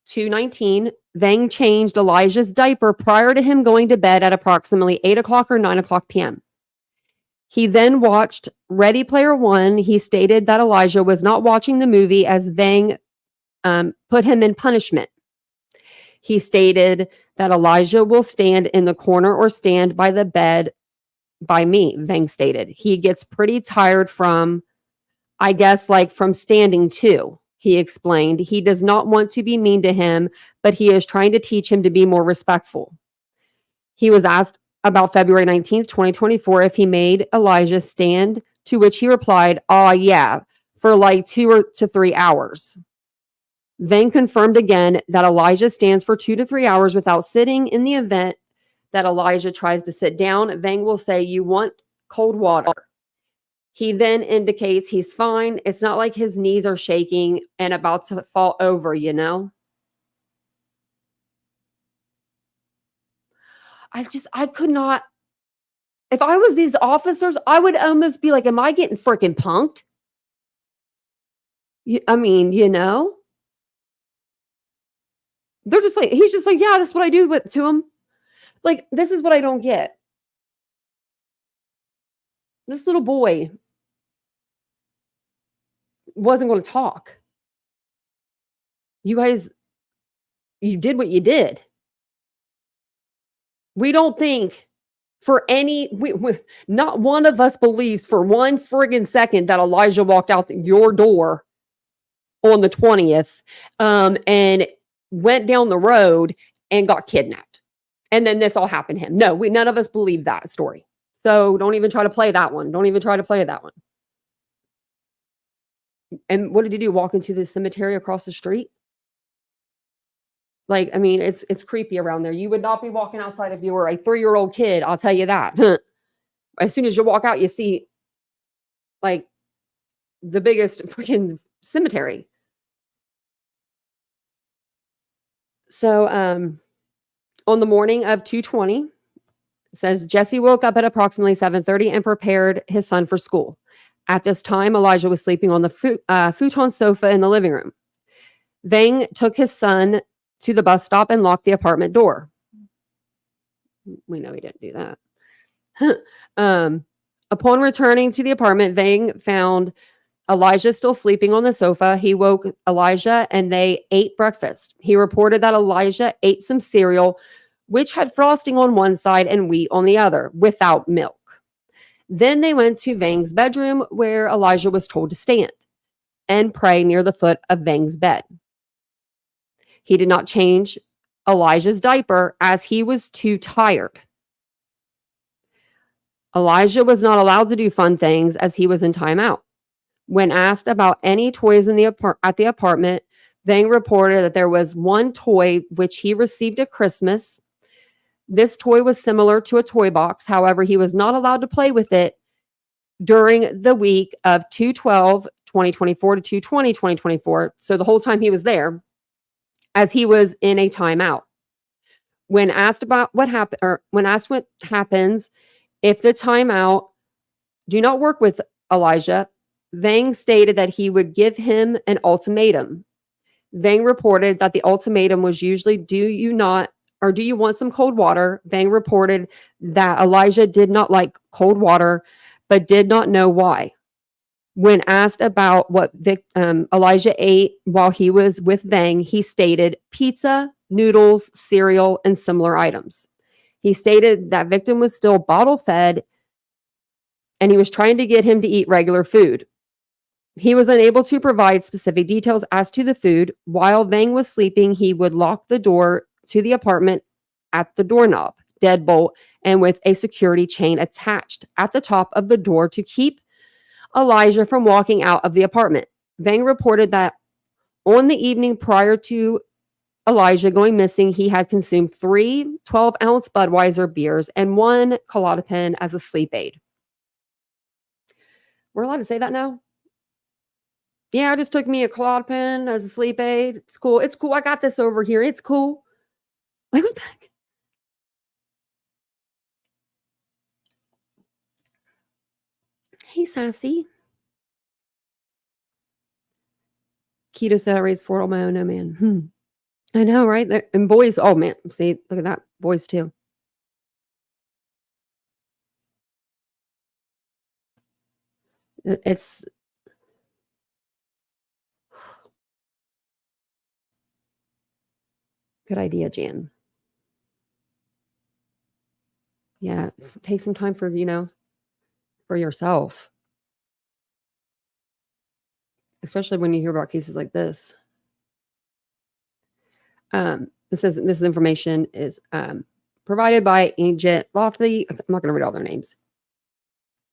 2/19, Vang changed Elijah's diaper prior to him going to bed at approximately 8 o'clock or 9 o'clock p.m. He then watched Ready Player One. He stated that Elijah was not watching the movie as Vang put him in punishment. He stated that Elijah will stand in the corner or stand by the bed by me, Vang stated. He gets pretty tired from, I guess, like from standing too, he explained. He does not want to be mean to him, but he is trying to teach him to be more respectful. He was asked about February 19th, 2024, if he made Elijah stand, to which he replied, "Oh, yeah, for like 2 to 3 hours." Vang confirmed again that Elijah stands for 2 to 3 hours without sitting. In the event that Elijah tries to sit down, Vang will say, "You want cold water." He then indicates he's fine. It's not like his knees are shaking and about to fall over, you know? I could not. If I was these officers, I would almost be like, am I getting freaking punked? I mean, you know? They're just like, he's just like, yeah, that's what I do to him. Like, this is what I don't get. This little boy wasn't going to talk. You guys, you did what you did. We don't think for any, not one of us believes for one friggin' second that Elijah walked out your door on the 20th and went down the road and got kidnapped. And then this all happened to him. No, none of us believe that story. So don't even try to play that one. Don't even try to play that one. And what did he do? Walk into the cemetery across the street? Like, I mean, it's creepy around there. You would not be walking outside if you were a 3-year-old kid. I'll tell you that. As soon as you walk out, you see like the biggest freaking cemetery. So on the morning of 2/20, it says Jesse woke up at approximately 7:30 and prepared his son for school. At this time, Elijah was sleeping on the futon sofa in the living room. Vang took his son to the bus stop and locked the apartment door. We know he didn't do that. Upon returning to the apartment, Vang found Elijah still sleeping on the sofa. He woke Elijah and they ate breakfast. He reported that Elijah ate some cereal, which had frosting on one side and wheat on the other, without milk. Then they went to Vang's bedroom, where Elijah was told to stand and pray near the foot of Vang's bed. He did not change Elijah's diaper as he was too tired. Elijah was not allowed to do fun things as he was in timeout. When asked about any toys in at the apartment, Vang reported that there was one toy which he received at Christmas. This toy was similar to a toy box. However, he was not allowed to play with it during the week of 2/12/2024 to 2/20/2024. So the whole time he was there, as he was in a timeout. When asked about what happened, or when asked what happens if the timeout do not work with Elijah, Vang stated that he would give him an ultimatum. Vang reported that the ultimatum was usually, do you want some cold water? Vang reported that Elijah did not like cold water, but did not know why. When asked about what Elijah ate while he was with Vang, he stated pizza, noodles, cereal, and similar items. He stated that victim was still bottle fed and he was trying to get him to eat regular food. He was unable to provide specific details as to the food. While Vang was sleeping, he would lock the door to the apartment at the doorknob, deadbolt, and with a security chain attached at the top of the door to keep Elijah from walking out of the apartment. Vang reported that on the evening prior to Elijah going missing, he had consumed 3 12-ounce Budweiser beers and 1 Klonopin as a sleep aid. We're allowed to say that now? Yeah, I just took me a Klonopin as a sleep aid. It's cool. It's cool. I got this over here. It's cool. Like, what the heck? Hey, sassy. Keto said I raised 4 on my own. No, man. I know, right? And boys, oh, man. See, look at that. Boys, too. It's good idea, Jan. Yeah, take some time for, for yourself, especially when you hear about cases like this. This information is provided by Agent Lofty. I'm not going to read all their names.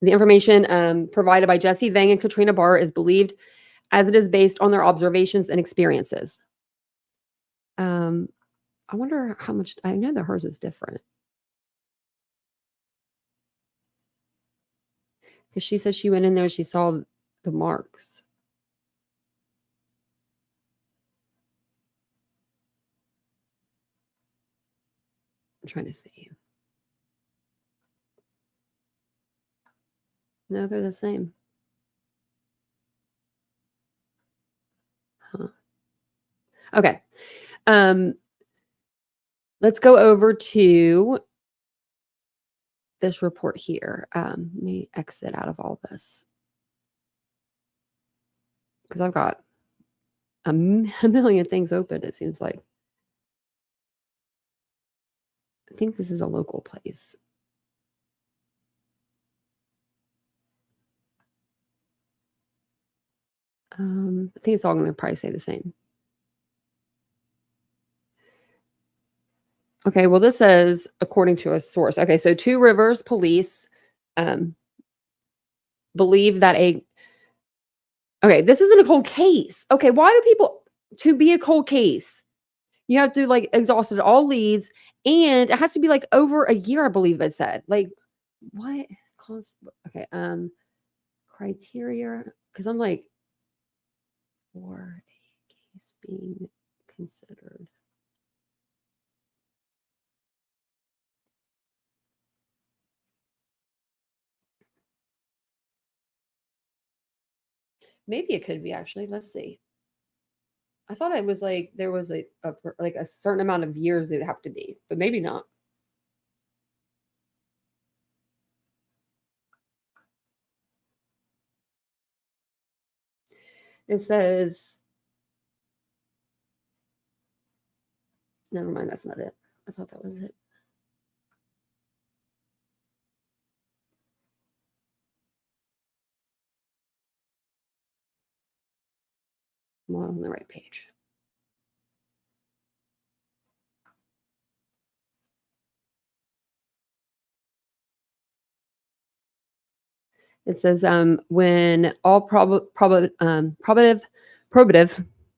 The information provided by Jesse Vang and Katrina Baur is believed as it is based on their observations and experiences. I wonder how much, I know that hers is different. Because she said she went in there, she saw the marks. I'm trying to see. No, they're the same. Huh. Okay. Let's go over to this report here. Let me exit out of all this because I've got a million things open, it seems like. I think this is a local place. I think it's all going to probably say the same. Okay, well, this says, according to a source. Okay, so Two Rivers police believe that okay, this isn't a cold case. Okay, why do people, to be a cold case, you have to like exhausted all leads, and it has to be like over a year, I believe it said. Like, what? Okay, criteria, because I'm like, for a case being considered. Maybe it could be actually. Let's see. I thought it was like there was like a certain amount of years it would have to be, but maybe not. It says, never mind, that's not it. I thought that was it. I'm on the right page. It says when all probative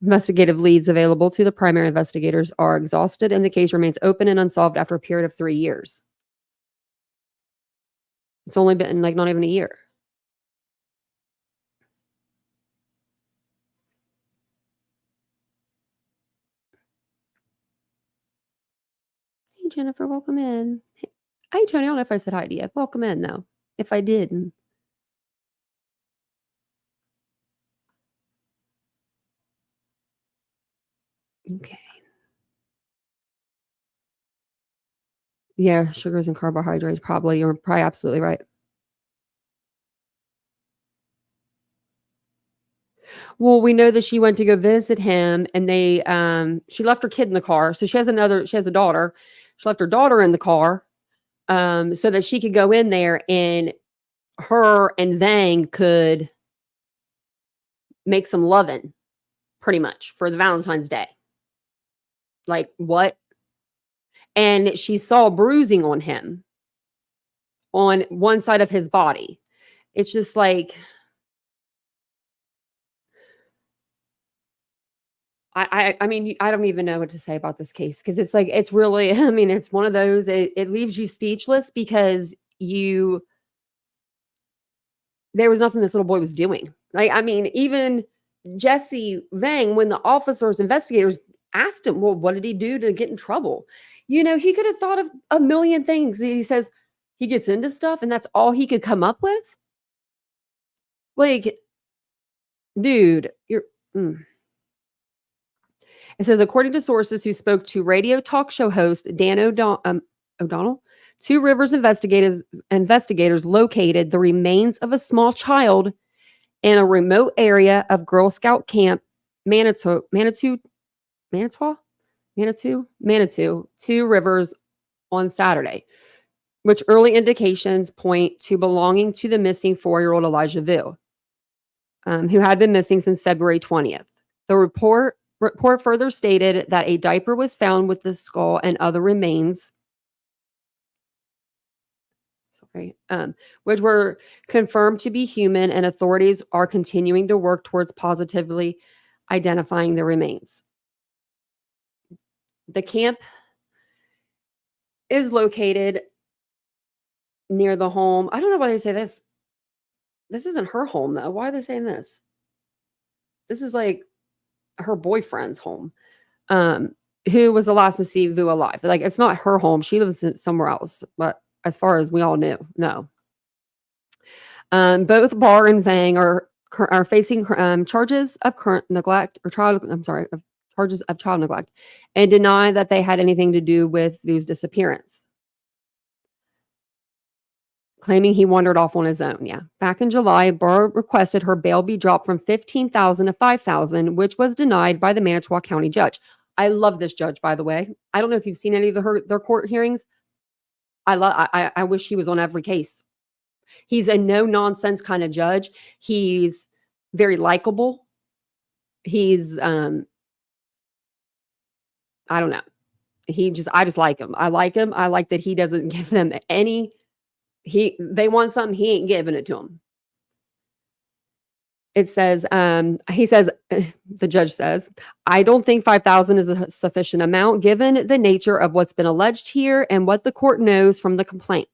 investigative leads available to the primary investigators are exhausted and the case remains open and unsolved after a period of 3 years. It's only been like not even a year. Hey, Jennifer, welcome in. Hey, Tony, I don't know if I said hi to you. Welcome in, though. If I did. Okay. Yeah, sugars and carbohydrates, probably. You're probably absolutely right. Well, we know that she went to go visit him, and she left her kid in the car. So she has a daughter. She left her daughter in the car, so that she could go in there and her and Vang could make some loving, pretty much, for the Valentine's Day. Like, what? And she saw bruising on him on one side of his body. It's just like, I mean, I don't even know what to say about this case because it's like, it's really, I mean, it's one of those, it leaves you speechless because there was nothing this little boy was doing. Like, I mean, even Jesse Vang, when the investigators asked him, well, what did he do to get in trouble? He could have thought of a million things. He says he gets into stuff and that's all he could come up with. Like, dude, you're. It says, according to sources who spoke to radio talk show host Dan O'Donnell, Two Rivers investigators located the remains of a small child in a remote area of Girl Scout Camp, Manitou-Two Rivers on Saturday, which early indications point to belonging to the missing 4-year-old Elijah Vue, who had been missing since February 20th. The report further stated that a diaper was found with the skull and other remains, which were confirmed to be human, and authorities are continuing to work towards positively identifying the remains. The camp is located near the home. I don't know why they say this. This isn't her home, though. Why are they saying this? This is like her boyfriend's home, who was the last to see Vue alive. Like, it's not her home. She lives somewhere else, but as far as we all knew, no. Both Baur and Vang are facing charges of charges of child neglect, and deny that they had anything to do with Vue's disappearance, claiming he wandered off on his own. Yeah. Back in July, Baur requested her bail be dropped from $15,000 to $5,000, which was denied by the Manitowoc County judge. I love this judge, by the way. I don't know if you've seen any of their court hearings. I wish he was on every case. He's a no-nonsense kind of judge. He's very likable. He's, I don't know. I just like him. I like him. I like that he doesn't give them any. They want something, he ain't giving it to them. It says, he says, the judge says, I don't think $5,000 is a sufficient amount given the nature of what's been alleged here and what the court knows from the complaint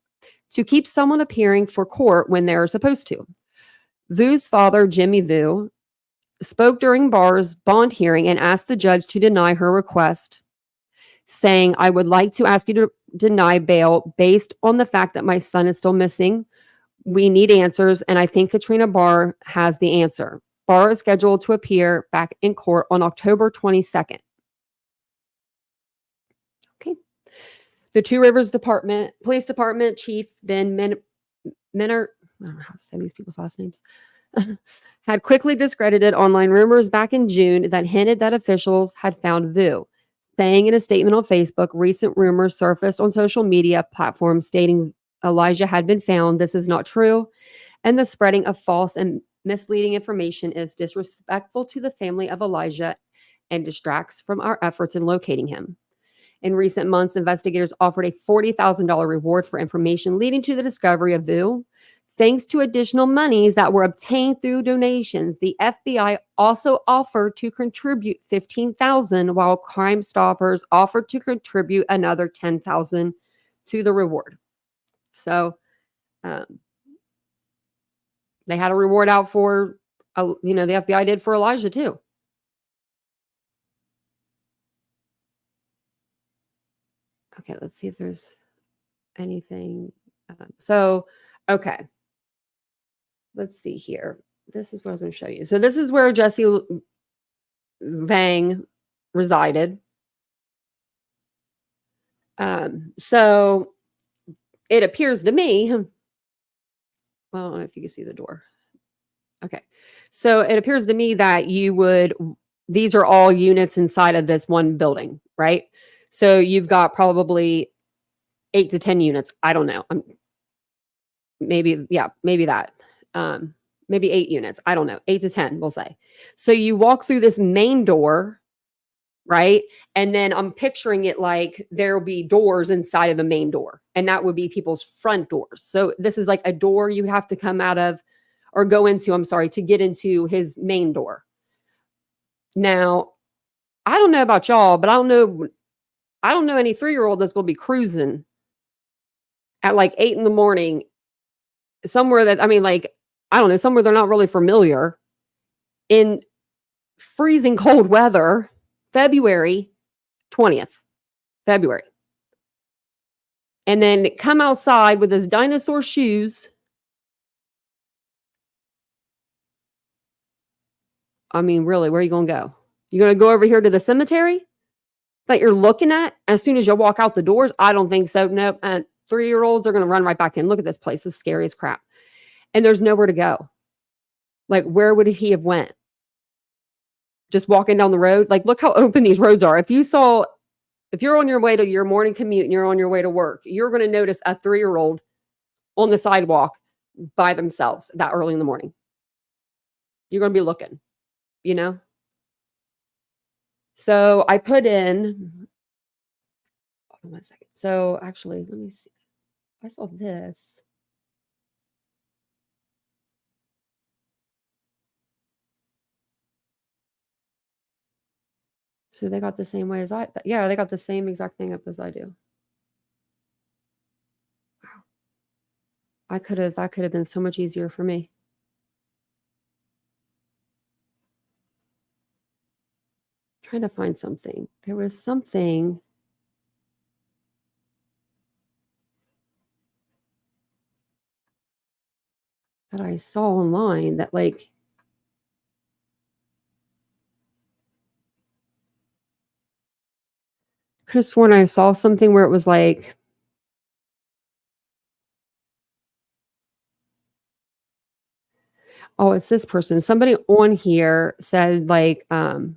to keep someone appearing for court when they're supposed to. Vue's father, Jimmy Vue, spoke during Baur's bond hearing and asked the judge to deny her request, saying, I would like to ask you to deny bail based on the fact that my son is still missing. We need answers, and I think Katrina Baur has the answer. Baur is scheduled to appear back in court on October 22nd. Okay. The Two Rivers Police Department Chief Ben Minner, I don't know how to say these people's last names, had quickly discredited online rumors back in June that hinted that officials had found Vue, saying in a statement on Facebook, recent rumors surfaced on social media platforms stating Elijah had been found. This is not true, and the spreading of false and misleading information is disrespectful to the family of Elijah and distracts from our efforts in locating him. In recent months, investigators offered a $40,000 reward for information leading to the discovery of Vue. Thanks to additional monies that were obtained through donations, the FBI also offered to contribute $15,000, while Crime Stoppers offered to contribute another $10,000 to the reward. So, they had a reward out for, the FBI did for Elijah too. Okay, let's see if there's anything. Okay. Let's see here. This is what I was going to show you. So this is where Jesse Vang resided. So it appears to me, well, I don't know if you can see the door. Okay. So it appears to me that these are all units inside of this one building, right? So you've got probably 8 to 10 units. I don't know. Maybe that. Maybe 8 units. I don't know. 8 to 10, we'll say. So you walk through this main door, right? And then I'm picturing it like there'll be doors inside of the main door, and that would be people's front doors. So this is like a door you have to come out of or go into, to get into his main door. Now, I don't know about y'all, but I don't know any 3-year-old that's going to be cruising at like 8 in the morning somewhere that, somewhere they're not really familiar in freezing cold weather, February 20th. And then come outside with his dinosaur shoes. Really, where are you going to go? You're going to go over here to the cemetery that you're looking at as soon as you walk out the doors? I don't think so. Nope. 3-year-olds are going to run right back in. Look at this place. It's scary as crap. And there's nowhere to go. Like, where would he have went? Just walking down the road? Like, look how open these roads are. If you're on your way to your morning commute and you're on your way to work, you're going to notice a 3-year-old on the sidewalk by themselves that early in the morning. You're going to be looking, you know? So I put in, hold on 1 second. So actually, let me see. I saw this. So they got the same way as yeah, they got the same exact thing up as I do. Wow. That could have been so much easier for me. Trying to find something. There was something. That I saw online that like could have sworn I saw something where it was like oh, it's this person. Somebody on here said like that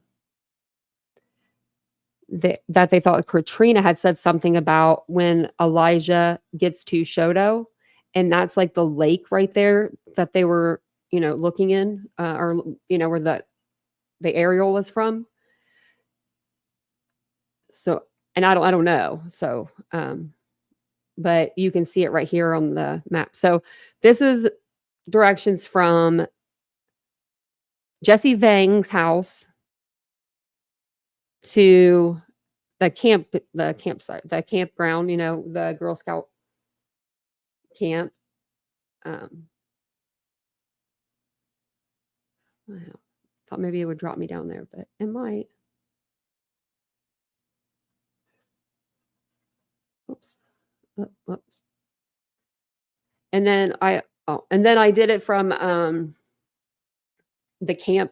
they thought Katrina had said something about when Elijah gets to Shodo, and that's like the lake right there that they were, looking in, or where the aerial was from. So, and I don't know. So, but you can see it right here on the map. So this is directions from Jesse Vang's house to the campsite, the campground, the Girl Scout camp. Wow. Thought maybe it would drop me down there, but it might. Oops. Whoops. And then I did it from the camp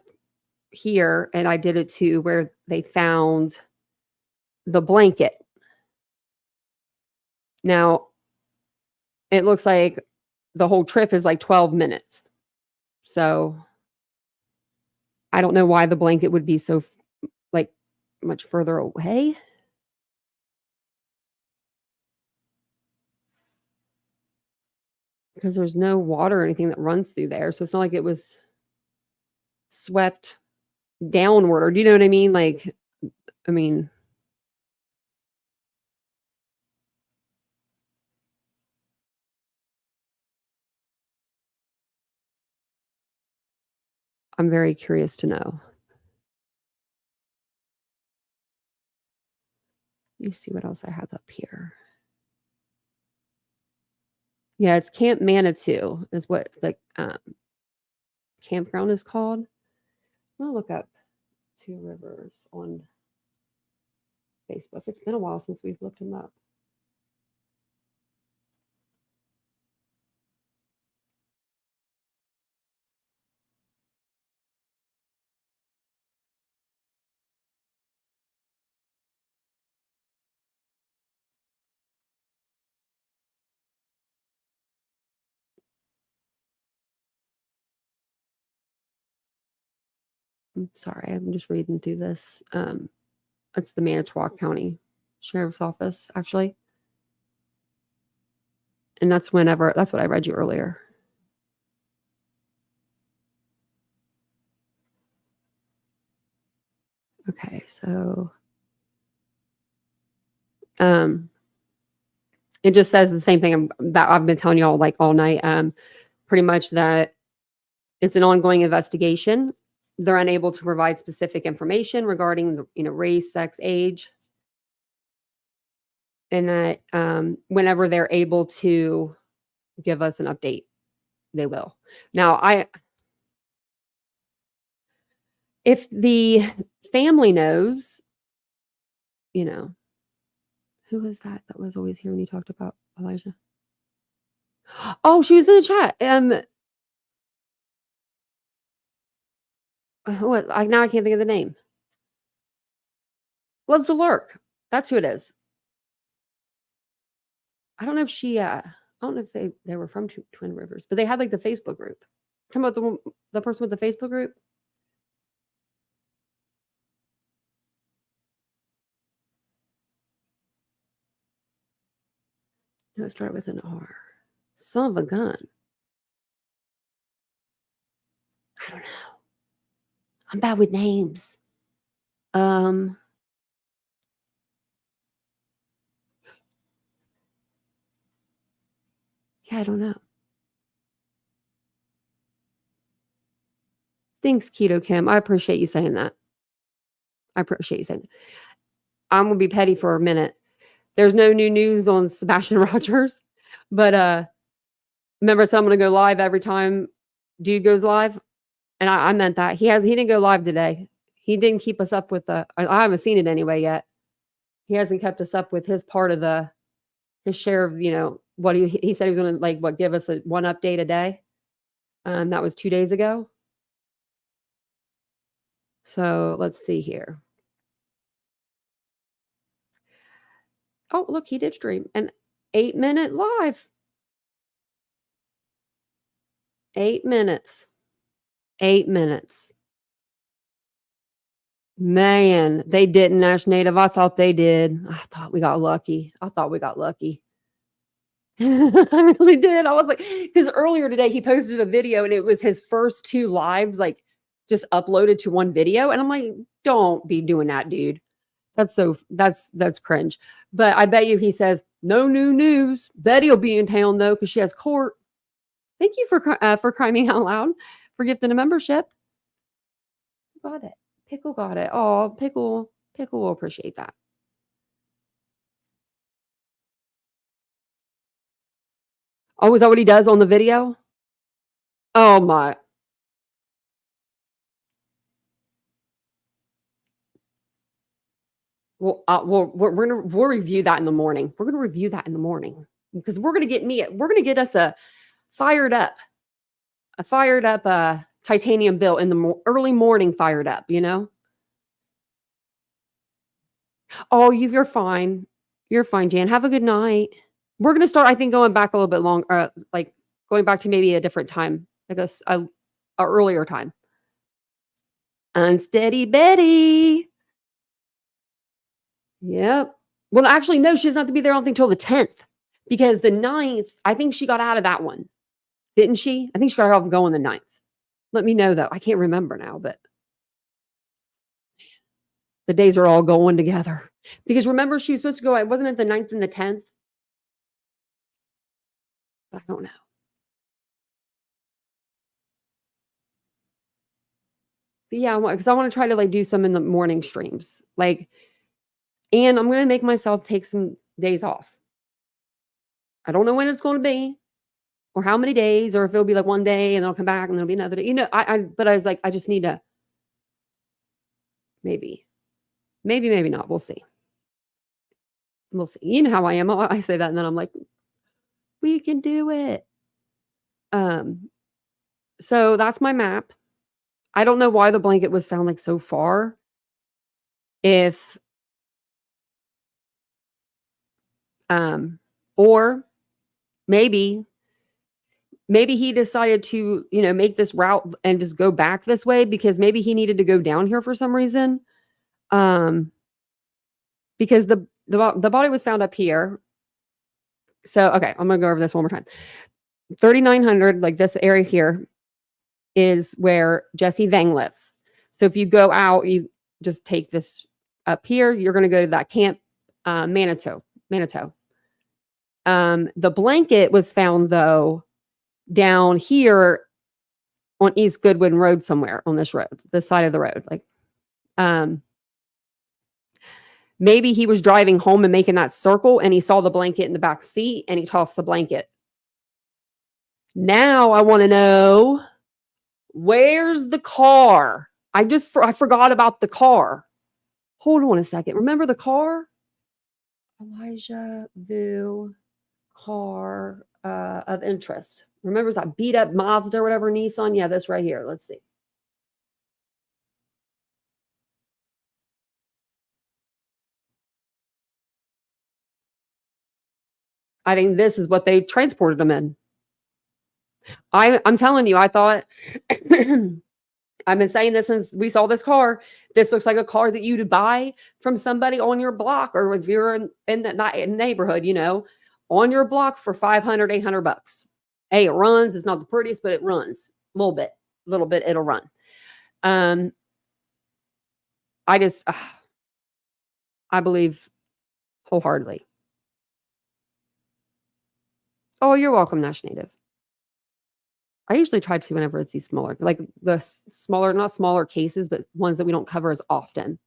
here, and I did it to where they found the blanket. Now, it looks like the whole trip is like 12 minutes. So I don't know why the blanket would be so like much further away. Because there's no water or anything that runs through there. So it's not like it was swept downward, or do you know what I mean? Like, I mean, I'm very curious to know. Let me see what else I have up here. Yeah, it's Camp Manitou is what the campground is called. I'm gonna look up Two Rivers on Facebook. It's been a while since we've looked them up. I'm sorry, I'm just reading through this. It's the Manitou County Sheriff's Office, actually. And that's what I read you earlier. Okay, so it just says the same thing that I've been telling y'all like all night. Pretty much that it's an ongoing investigation. They're unable to provide specific information regarding the race, sex, age, and that whenever they're able to give us an update, they will. Now, if the family knows, who was that was always here when you talked about Elijah? Oh, she was in the chat. What? Now I can't think of the name. Loves to lurk. That's who it is. I don't know if she. I don't know if they were from Twin Rivers, but they had like the Facebook group. Talking about the person with the Facebook group? No, it started with an R. Son of a gun. I don't know. I'm bad with names. Yeah, I don't know. Thanks, Keto Kim. I appreciate you saying that. I appreciate you saying that. I'm gonna be petty for a minute. There's no new news on Sebastian Rogers, but remember I said I'm gonna go live every time dude goes live, and I meant that. He didn't go live today. He didn't keep us up with the. I haven't seen it anyway yet. He hasn't kept us up with his part of his share of what he said he was gonna give us one update a day. That was 2 days ago. So let's see here. Oh, look, he did stream an 8-minute live. 8 minutes. 8 minutes. Man, they didn't, Nash Native. I thought they did. I thought we got lucky. I really did. I was like, because earlier today he posted a video and it was his first 2 lives, just uploaded to one video. And I'm like, don't be doing that, dude. That's cringe. But I bet you he says, no new news. Betty will be in town though, because she has court. Thank you for crying out loud for gifting a membership. Got it. Pickle got it. Oh, Pickle will appreciate that. Oh, is that what he does on the video? Oh my. Well, we'll review that in the morning. We're gonna review that in the morning because we're gonna get us a fired up Titanium-Built in the early morning. Fired up, Oh, you're fine. You're fine, Jan. Have a good night. We're gonna start, I think, going back a little bit longer, going back to maybe a different time, like a earlier time. Unsteady Betty. Yep. Well, actually, no, she doesn't have to be there, I don't think, till the 10th. Because the 9th, I think she got out of that one. Didn't she? I think she got off going the 9th. Let me know, though. I can't remember now, but the days are all going together. Because remember, she was supposed to go, wasn't it the 9th and the 10th? But I don't know. But yeah, because I want to try to do some in the morning streams. And I'm going to make myself take some days off. I don't know when it's going to be or how many days, or if it'll be one day and then I'll come back and there'll be another day. But I was like, I just need to maybe not. We'll see. We'll see. You know how I am. I say that and then I'm like, we can do it. So that's my map. I don't know why the blanket was found so far. If or maybe he decided to, make this route and just go back this way because maybe he needed to go down here for some reason. Because the body was found up here. So, okay, I'm going to go over this one more time. 3,900, this area here, is where Jesse Vang lives. So if you go out, you just take this up here. You're going to go to that camp, Manitou. The blanket was found, though, down here on East Goodwin Road somewhere on this road, this side of the road. Maybe he was driving home and making that circle and he saw the blanket in the back seat and he tossed the blanket. Now I want to know, where's the car? I forgot about the car. Hold on a second. Remember the car? Elijah Vue car of interest. Remember that beat up Mazda or whatever Nissan? Yeah, this right here. Let's see. I think this is what they transported them in. I'm telling you, I thought I've been saying this since we saw this car. This looks like a car that you'd buy from somebody on your block, or if you're in that neighborhood, on your block for 500, $800. Hey, it runs. It's not the prettiest, but it runs a little bit. It'll run. I just, I believe wholeheartedly. Oh, you're welcome, Nash Native. I usually try to whenever it's these smaller, like the smaller, not smaller cases, but ones that we don't cover as often.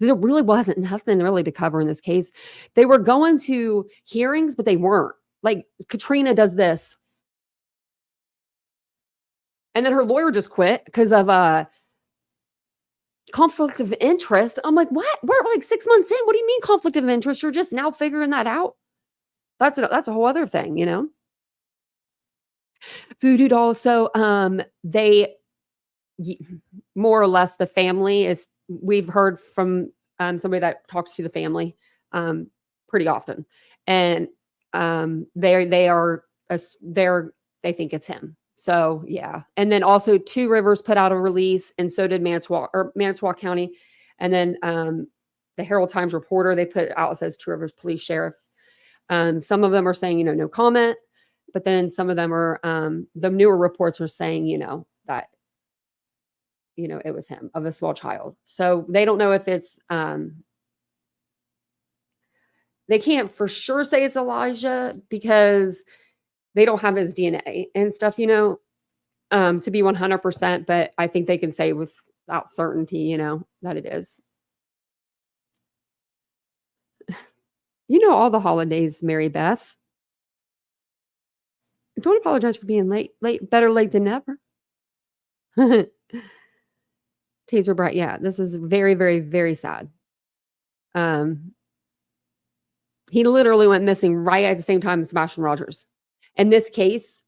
There really wasn't nothing really to cover in this case. They were going to hearings, but they weren't. Like Katrina does this. And then her lawyer just quit because of conflict of interest. I'm like, what? We're like 6 months in. What do you mean conflict of interest? You're just now figuring that out? That's a whole other thing, Voodoo doll. So they more or less the family is, we've heard from somebody that talks to the family pretty often, and they think it's him. So yeah. And then also Two Rivers put out a release, and so did Manitou County. And then the Herald Times reporter, they put out, it says Two Rivers Police Sheriff. Some of them are saying, no comment. But then some of them are, the newer reports are saying, that, it was him, of a small child. So they don't know if it's, they can't for sure say it's Elijah because they don't have his DNA and stuff, to be 100%. But I think they can say without certainty, that it is. All the holidays, Mary Beth. Don't apologize for being late. Better late than never. Taser Bright. Yeah, this is very, very, very sad. He literally went missing right at the same time as Sebastian Rogers. And this case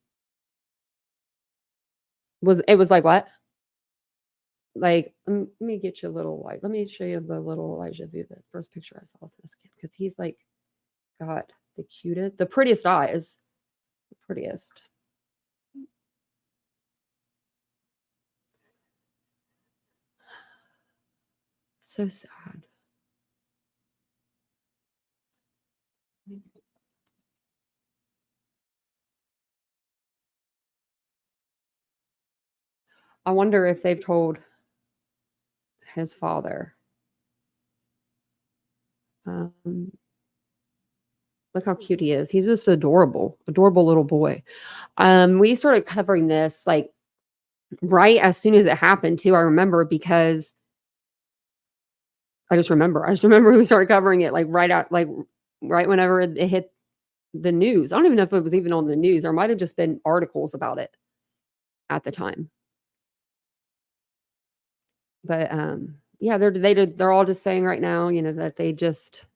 was like what? Like, let me get you a little let me show you the little Elijah Vue, the first picture I saw of this kid, because he's like got the cutest, the prettiest eyes. The prettiest. So sad. I wonder if they've told his father. Look how cute he is. He's just adorable little boy. We started covering this like right as soon as it happened too. I remember because I just remember we started covering it like right whenever it hit the news. I don't even know if it was even on the news. There might have just been articles about it at the time. But yeah, they're all just saying right now, that they just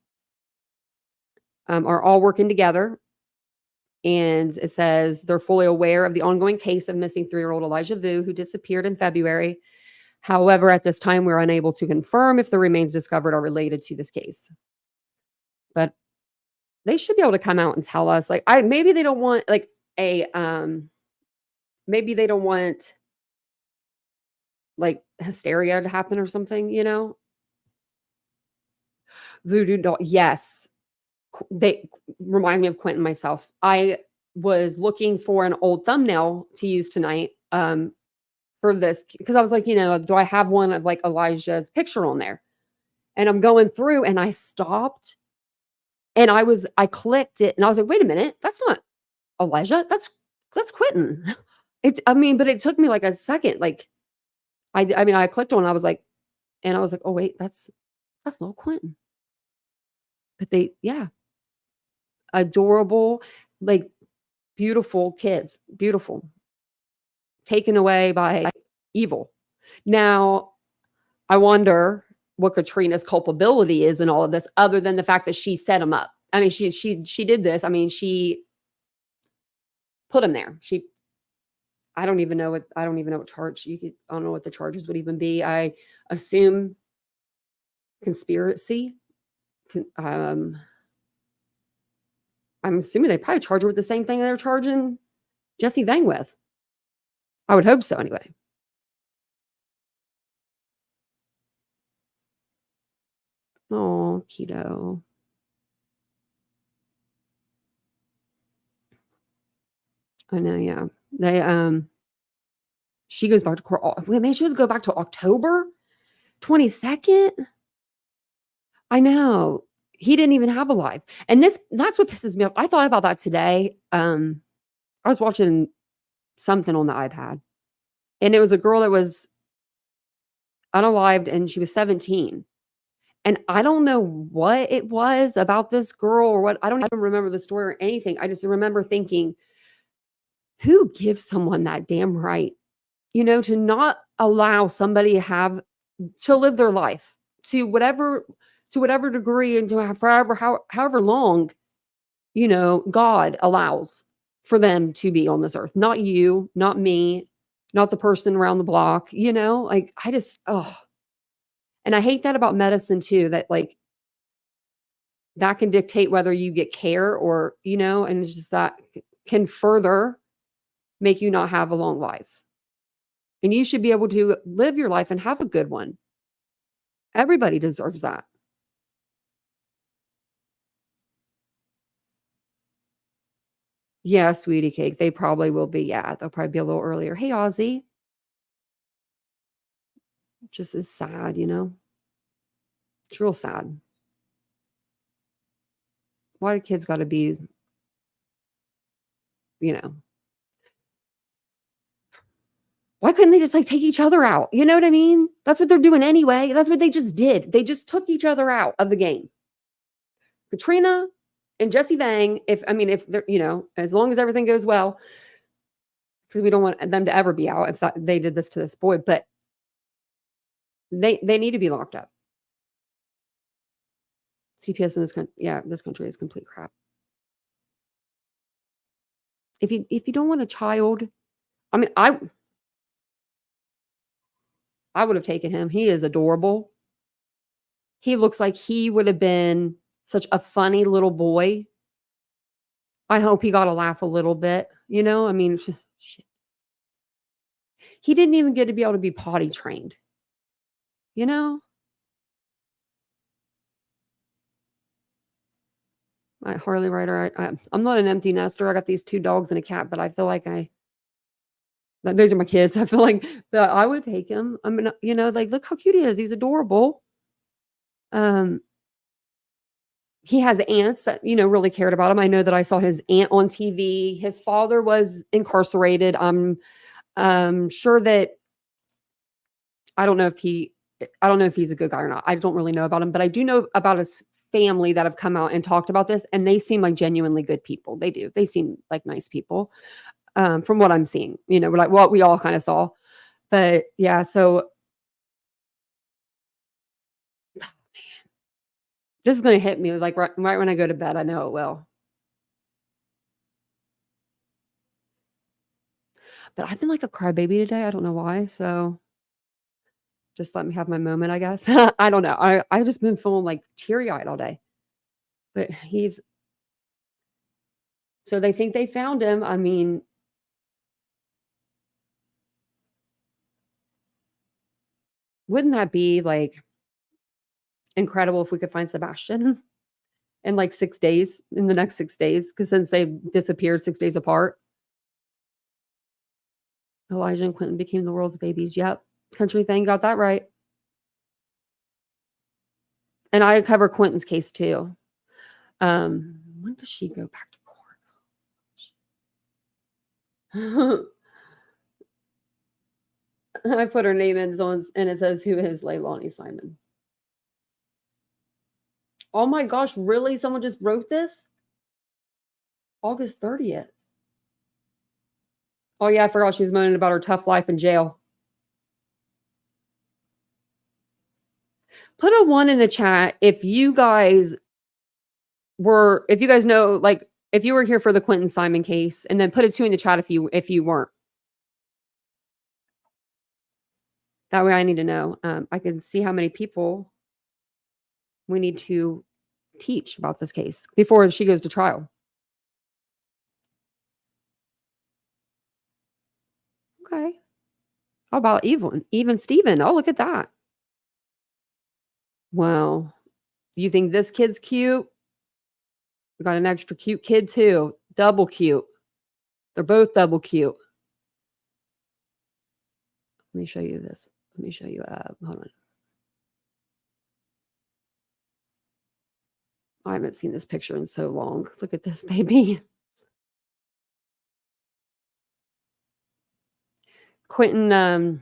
are all working together. And it says they're fully aware of the ongoing case of missing 3-year-old Elijah Vue, who disappeared in February. However, at this time, we're unable to confirm if the remains discovered are related to this case. But they should be able to come out and tell us. Like, maybe they don't want like maybe they don't want like hysteria to happen or something, Voodoo doll. Yes. They remind me of Quinton myself. I was looking for an old thumbnail to use tonight for this because I was like, do I have one of like Elijah's picture on there? And I'm going through and I stopped and I clicked it and I was like, wait a minute, that's not Elijah. That's Quinton. But it took me like a second. Like, I clicked on, I was like, oh wait, that's little Quinton. But yeah, adorable, like beautiful kids, beautiful, taken away by evil. Now, I wonder what Katrina's culpability is in all of this, other than the fact that she set him up. I mean, she did this. I mean, she put him there. I don't even know what charge I don't know what the charges would even be. I assume conspiracy. I'm assuming they probably charge her with the same thing they're charging Jesse Vang with. I would hope so anyway. Oh, keto. I know, yeah. They she goes back to court. Wait, man, she was go back to October 22nd. I know. He didn't even have a life. And that's what pisses me off. I thought about that today. I was watching something on the iPad, and it was a girl that was unalived, and she was 17. And I don't know what it was about this girl or what. I don't even remember the story or anything. I just remember thinking, who gives someone that damn right, to not allow somebody to live their life to whatever degree and to have however long, God allows for them to be on this earth. Not you, not me, not the person around the block, like I just, and I hate that about medicine too, that like that can dictate whether you get care or, and it's just that can further make you not have a long life. And you should be able to live your life and have a good one. Everybody deserves that. Yeah, sweetie cake. They probably will be. Yeah, they'll probably be a little earlier. Hey, Ozzy. Just is sad, It's real sad. Why do kids got to be, why couldn't they just like take each other out? You know what I mean? That's what they're doing anyway. That's what they just did. They just took each other out of the game. Katrina and Jesse Vang, if they're, as long as everything goes well, because we don't want them to ever be out if they did this to this boy, but they need to be locked up. CPS in this country, this country is complete crap. If you don't want a child, I would have taken him. He is adorable. He looks like he would have been such a funny little boy. I hope he got to laugh a little bit, shit. He didn't even get to be able to be potty trained, Harley Rider, I'm not an empty nester. I got these 2 dogs and a cat, but I feel like those are my kids. I feel like that I would take him. Like, look how cute he is. He's adorable. He has aunts that, really cared about him. I know that I saw his aunt on TV. His father was incarcerated. I'm sure that I don't know if he's a good guy or not. I don't really know about him, but I do know about his family that have come out and talked about this, and they seem like genuinely good people. They do. They seem like nice people. From what I'm seeing, like what we all kind of saw. But yeah, so this is going to hit me like right when I go to bed. I know it will. But I've been like a crybaby today. I don't know why. So just let me have my moment, I guess. I don't know. I just been feeling like teary-eyed all day. But so they think they found him. Wouldn't that be like incredible if we could find Sebastian in like 6 days, in the next 6 days? Because since they disappeared 6 days apart. Elijah and Quinton became the world's babies. Yep. Country thing, got that right. And I cover Quinton's case too. When does she go back to court? I put her name in and it says, who is Leilani Simon? Oh my gosh, really? Someone just wrote this? August 30th. Oh yeah, I forgot she was moaning about her tough life in jail. Put a 1 in the chat if you guys know, like, if you were here for the Quinton Simon case, and then put a 2 in the chat if you weren't. That way I need to know. I can see how many people we need to teach about this case before she goes to trial. Okay. How about even Steven? Oh, look at that. Wow. You think this kid's cute? We got an extra cute kid too. Double cute. They're both double cute. Let me show you this. Let me show you. Hold on. I haven't seen this picture in so long. Look at this baby. Quinton,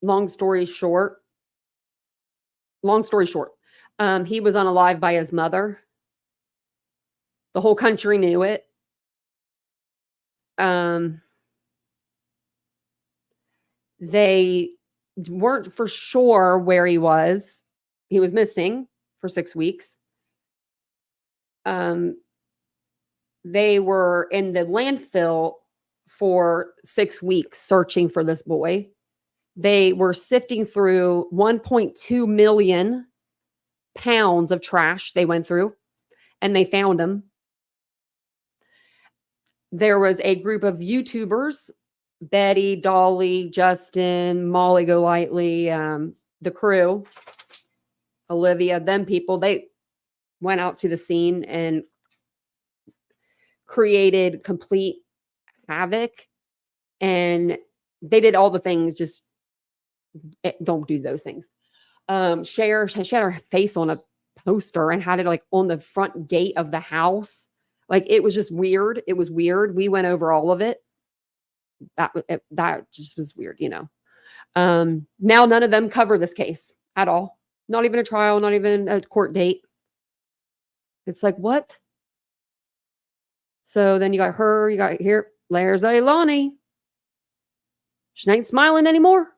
long story short, he was unalived by his mother. The whole country knew it. They weren't for sure where he was. He was missing for 6 weeks. They were in the landfill for 6 weeks searching for this boy. They were sifting through 1.2 million pounds of trash they went through, and they found him. There was a group of YouTubers, Betty, Dolly, Justin, Molly Golightly, the crew, Olivia, them people, they went out to the scene and created complete havoc. And they did all the things, just don't do those things. She had her face on a poster and had it like on the front gate of the house. Like, it was just weird. It was weird. We went over all of it. That just was weird, you know. Now none of them cover this case at all. Not even a trial, not even a court date. It's like, what? So then you got her, you got here, there's Leilani. She ain't smiling anymore.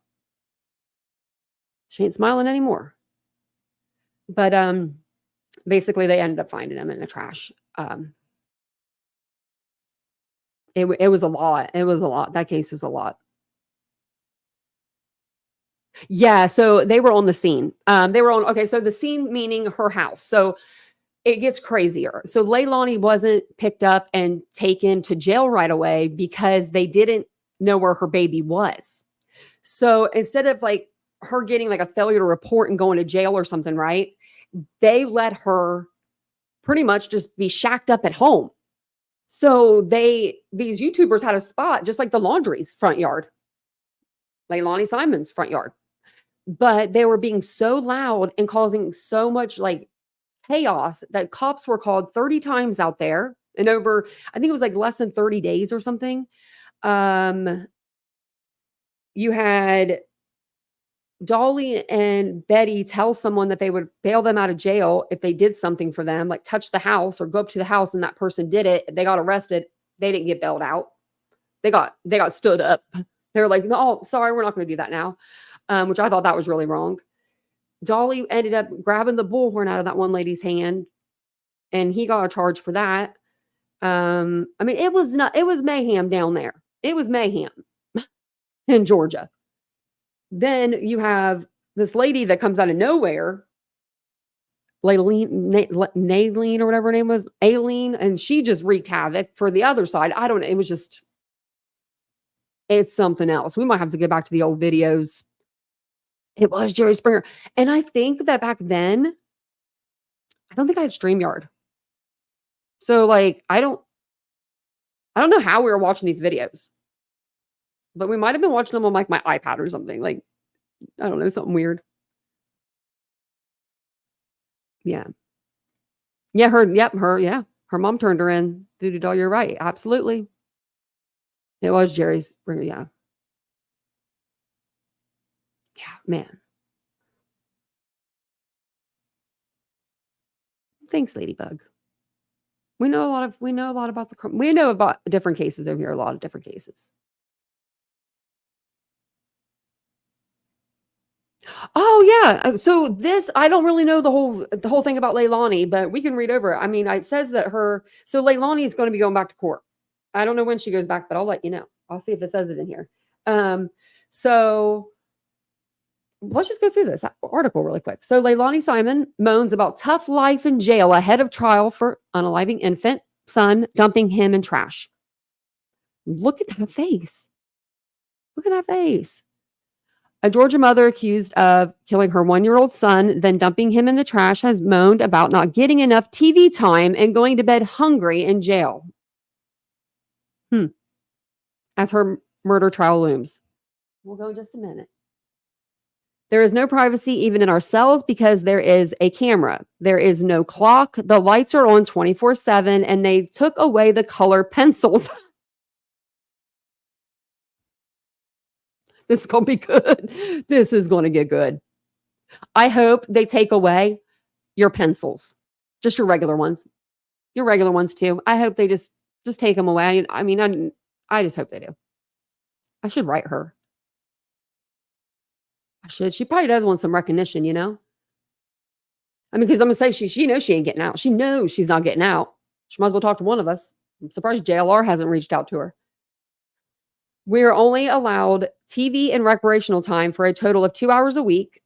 But basically they ended up finding him in the trash. It was a lot. It was a lot. That case was a lot. Yeah, so they were on the scene. So the scene meaning her house. So it gets crazier. So Leilani wasn't picked up and taken to jail right away because they didn't know where her baby was. So instead of like her getting like a failure to report and going to jail or something, right? They let her pretty much just be shacked up at home. So these YouTubers had a spot just like the laundry's front yard, Leilani Simon's front yard. But they were being so loud and causing so much like chaos that cops were called 30 times out there and over, I think it was like less than 30 days or something. You had Dolly and Betty tell someone that they would bail them out of jail if they did something for them, like touch the house or go up to the house and that person did it. They got arrested. They didn't get bailed out. They got stood up. They were like, no, sorry, we're not going to do that now. Which I thought that was really wrong. Dolly ended up grabbing the bullhorn out of that one lady's hand, and he got a charge for that. I mean, it was mayhem down there. It was mayhem in Georgia. Then you have this lady that comes out of nowhere, Leilani or whatever her name was, Aileen, and she just wreaked havoc for the other side. I don't know. It was just, it's something else. We might have to go back to the old videos. It was Jerry Springer. And I think that back then, I don't think I had StreamYard. So like, I don't know how we were watching these videos, but we might've been watching them on like my iPad or something. Like, I don't know, something weird. Yeah. Yeah. Her mom turned her in. Dude, you're right. Absolutely. It was Jerry Springer. Yeah. Yeah, man. Thanks, Ladybug. We know a lot about we know about different cases over here, a lot of different cases. Oh yeah. So this, I don't really know the whole thing about Leilani, but we can read over it. I mean, it says that so Leilani is going to be going back to court. I don't know when she goes back, but I'll let you know. I'll see if it says it in here. So let's just go through this article really quick. So Leilani Simon moans about tough life in jail ahead of trial for unaliving infant son, dumping him in trash. Look at that face. Look at that face. A Georgia mother accused of killing her 1-year-old son, then dumping him in the trash, has moaned about not getting enough TV time and going to bed hungry in jail. As her murder trial looms. We'll go in just a minute. There is no privacy even in our cells because there is a camera. There is no clock. The lights are on 24/7, and they took away the color pencils. This is going to be good. This is going to get good. I hope they take away your pencils, just your regular ones. Your regular ones too. I hope they just take them away. I mean, I just hope they do. I should write her. I should. She probably does want some recognition, you know? I mean, because I'm going to say she knows she ain't getting out. She knows she's not getting out. She might as well talk to one of us. I'm surprised JLR hasn't reached out to her. We're only allowed TV and recreational time for a total of 2 hours a week.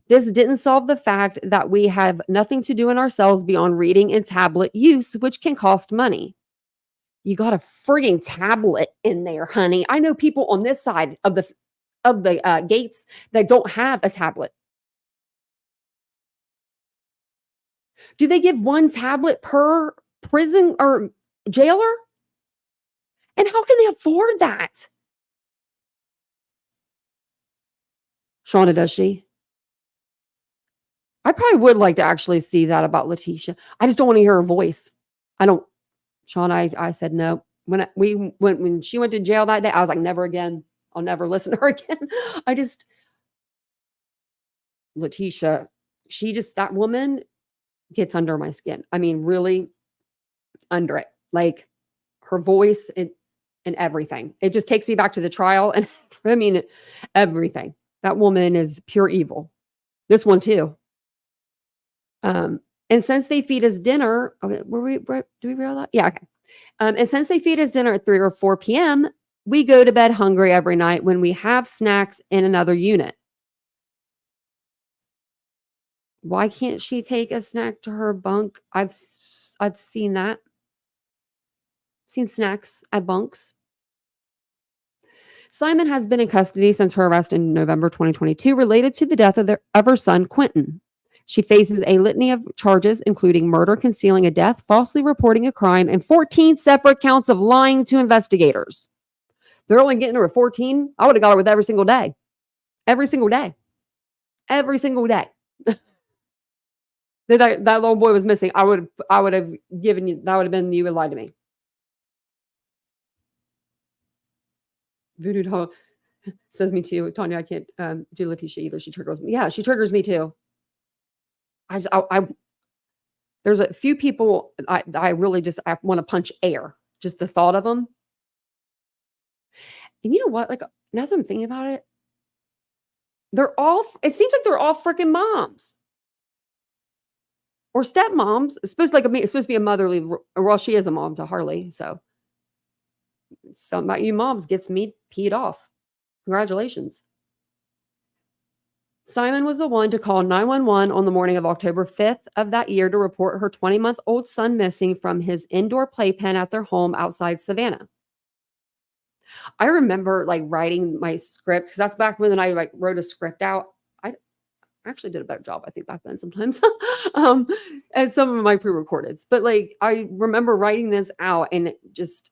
This didn't solve the fact that we have nothing to do in ourselves beyond reading and tablet use, which can cost money. You got a frigging tablet in there, honey. I know people on this side of the gates that don't have a tablet. Do they give one tablet per prison or jailer? And how can they afford that? Shauna, does she? I probably would like to actually see that about Letitia. I just don't want to hear her voice. I don't. Shauna, I said no. When she went to jail that day, I was like, never again. I'll never listen to her again. Letitia, that woman gets under my skin. I mean, really under it. Like her voice and everything. It just takes me back to the trial. And I mean, everything. That woman is pure evil. This one too. And since they feed us dinner, okay, do we realize that? Yeah, okay. And since they feed us dinner at 3 or 4 p.m., we go to bed hungry every night when we have snacks in another unit. Why can't she take a snack to her bunk? I've seen that. Seen snacks at bunks. Simon has been in custody since her arrest in November 2022 related to the death of her son, Quinton. She faces a litany of charges, including murder, concealing a death, falsely reporting a crime, and 14 separate counts of lying to investigators. They're only getting her at 14. I would have got her with every single day. Every single day. Every single day. that little boy was missing. I would have given you, that would have been, you would lie to me. Voodoo doll says me too. Tanya, I can't do Letitia either. She triggers me. Yeah, she triggers me too. There's a few people I really just want to punch air. Just the thought of them. And you know what? Like, now that I'm thinking about it, it seems like they're all freaking moms. Or stepmoms. It's supposed to be a motherly, well, she is a mom to Harley, so. Something about you moms gets me peed off. Congratulations. Simon was the one to call 911 on the morning of October 5th of that year to report her 20-month-old son missing from his indoor playpen at their home outside Savannah. I remember writing my script, because that's back when I wrote a script out. I actually did a better job, I think, back then sometimes. And some of my pre-recordeds. But I remember writing this out and just,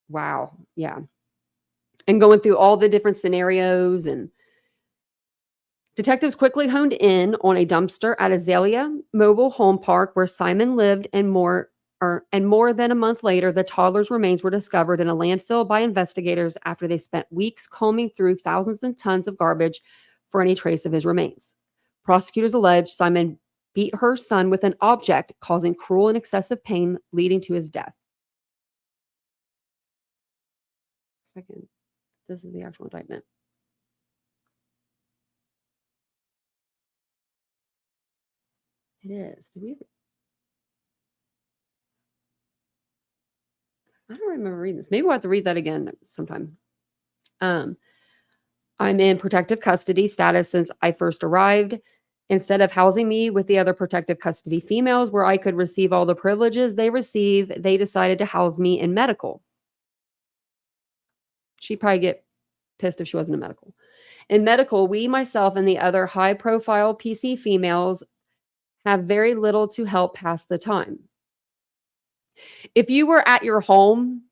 wow. Yeah. And going through all the different scenarios, and detectives quickly honed in on a dumpster at Azalea Mobile Home Park where Simon lived, and more than a month later, the toddler's remains were discovered in a landfill by investigators after they spent weeks combing through thousands of tons of garbage for any trace of his remains. Prosecutors allege Simon beat her son with an object, causing cruel and excessive pain, leading to his death. Second, this is the actual indictment. It is. I don't remember reading this. Maybe we'll have to read that again sometime. I'm in protective custody status since I first arrived. Instead of housing me with the other protective custody females where I could receive all the privileges they receive, they decided to house me in medical. She'd probably get pissed if she wasn't in medical. In medical, we, myself, and the other high-profile PC females have very little to help pass the time. If you were at your home,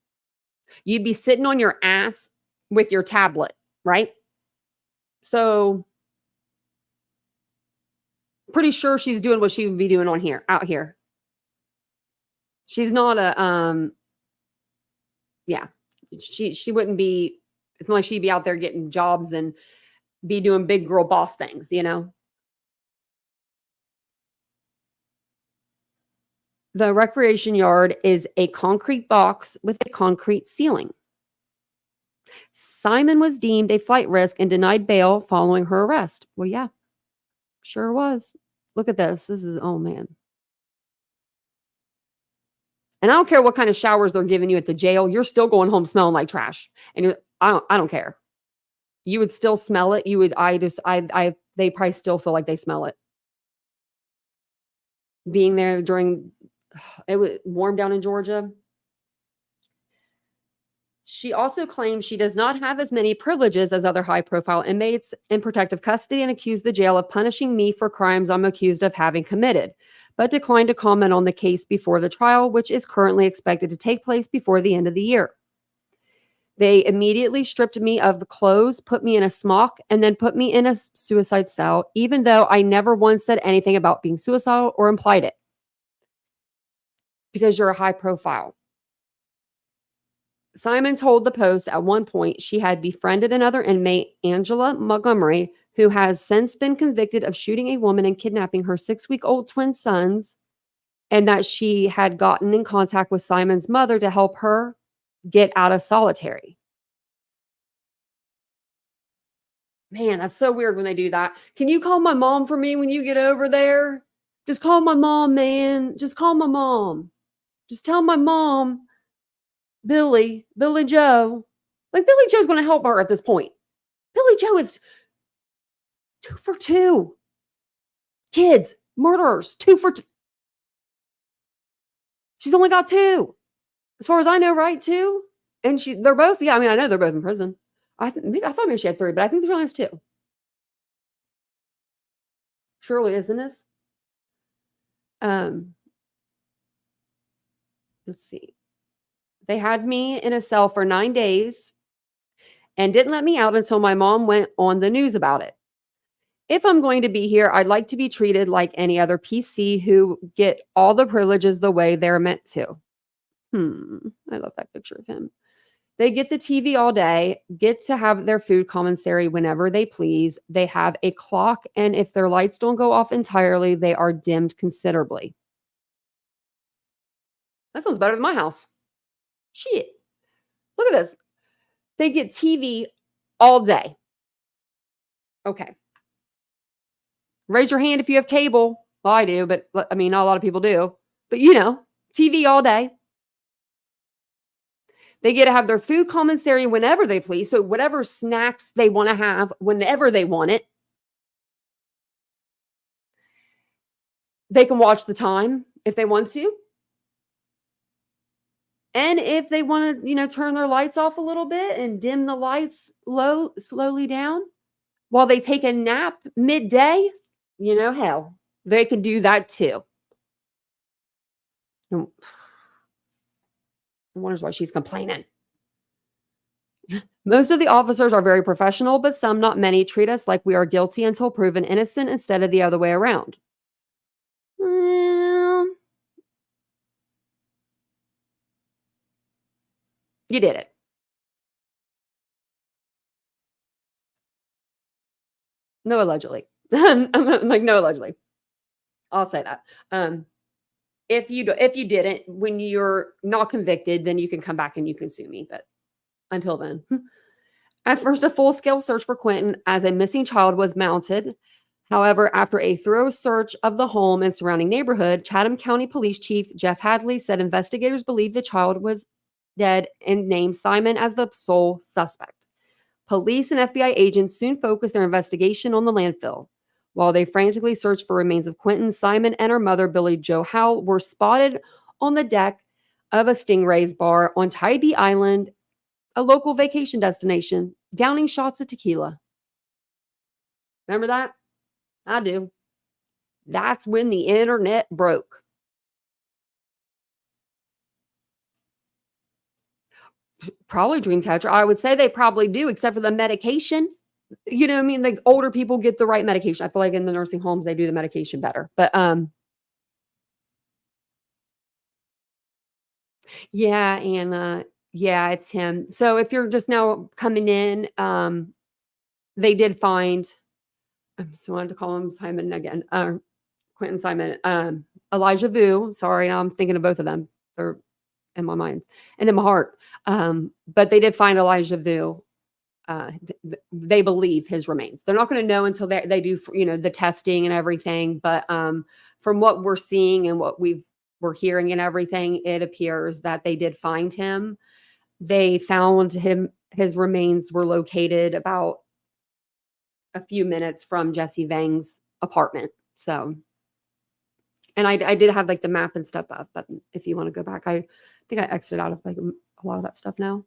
you'd be sitting on your ass with your tablet, right? So pretty sure she's doing what she would be doing out here. She's not a yeah. She wouldn't be, it's not like she'd be out there getting jobs and be doing big girl boss things, you know? The recreation yard is a concrete box with a concrete ceiling. Simon was deemed a flight risk and denied bail following her arrest. Well, yeah, sure was. Look at this. This is, oh man. And I don't care what kind of showers they're giving you at the jail. You're still going home smelling like trash. And I don't care. You would still smell it. You would, they probably still feel like they smell it. Being there during, it was warm down in Georgia. She also claims she does not have as many privileges as other high-profile inmates in protective custody and accused the jail of punishing me for crimes I'm accused of having committed, but declined to comment on the case before the trial, which is currently expected to take place before the end of the year. They immediately stripped me of the clothes, put me in a smock, and then put me in a suicide cell, even though I never once said anything about being suicidal or implied it. Because you're a high profile. Simon told the Post at one point she had befriended another inmate, Angela Montgomery, who has since been convicted of shooting a woman and kidnapping her 6-week-old twin sons, and that she had gotten in contact with Simon's mother to help her get out of solitary. Man, that's so weird when they do that. Can you call my mom for me when you get over there? Just call my mom, man. Just call my mom. Just tell my mom, Billy Joe. Like, Billy Joe's going to help her at this point. Billy Joe is 2 for 2. Kids, murderers, 2 for 2. She's only got 2. As far as I know, right? 2. And they're both, yeah, I mean, I know they're both in prison. I thought maybe she had 3, but I think she only has 2. Surely, isn't this? Let's see. They had me in a cell for 9 days and didn't let me out until my mom went on the news about it. If I'm going to be here, I'd like to be treated like any other PC who get all the privileges the way they're meant to. I love that picture of him. They get the TV all day, get to have their food commissary whenever they please. They have a clock, and if their lights don't go off entirely, they are dimmed considerably. That sounds better than my house. Shit. Look at this. They get TV all day. Okay. Raise your hand if you have cable. Well, I do, but I mean, not a lot of people do. But you know, TV all day. They get to have their food commissary whenever they please. So whatever snacks they want to have, whenever they want it. They can watch the time if they want to. And if they want to, turn their lights off a little bit and dim the lights slowly down while they take a nap midday, hell, they can do that too. I wonders why she's complaining. Most of the officers are very professional, but some, not many, treat us like we are guilty until proven innocent instead of the other way around. You did it. No, allegedly. I'm like, no, allegedly. I'll say that. If you didn't, when you're not convicted, then you can come back and you can sue me. But until then, at first, a full-scale search for Quinton as a missing child was mounted. However, after a thorough search of the home and surrounding neighborhood, Chatham County Police Chief Jeff Hadley said investigators believe the child was dead and named Simon as the sole suspect. Police and FBI agents soon focused their investigation on the landfill. While they frantically searched for remains of Quinton, Simon and her mother, Billy Jo Howell, were spotted on the deck of a Stingray's bar on Tybee Island a local vacation destination, downing shots of tequila. Remember that? I do. That's when the internet broke. Probably Dreamcatcher. I would say they probably do, except for the medication. You know what I mean? Like older people get the right medication. I feel like in the nursing homes they do the medication better. But yeah, and yeah, it's him. So if you're just now coming in, they did find I just wanted to call him Simon again. Quinton Simon. Elijah Vue. Sorry, now I'm thinking of both of them. They're in my mind and in my heart. But they did find Elijah Vue. They believe his remains. They're not going to know until they do, the testing and everything. But from what we're seeing and what we're hearing and everything, it appears that they did find him. They found him. His remains were located about a few minutes from Jesse Vang's apartment. So, and I did have like the map and stuff up, but if you want to go back, I think I exited out of like a lot of that stuff now.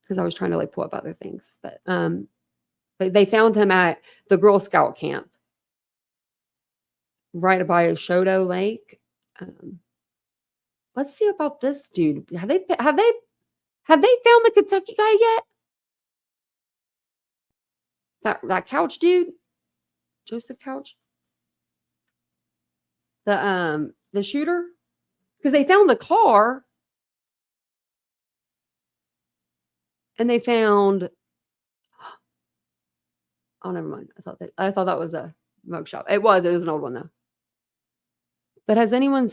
Because I was trying to like pull up other things, but they found him at the Girl Scout camp right by Shodo Lake. Let's see about this dude. Have they found the Kentucky guy yet? That Couch dude, Joseph Couch, the shooter, because they found the car. And they found, oh, never mind. I thought that was a mug shop. It was an old one though. But has anyone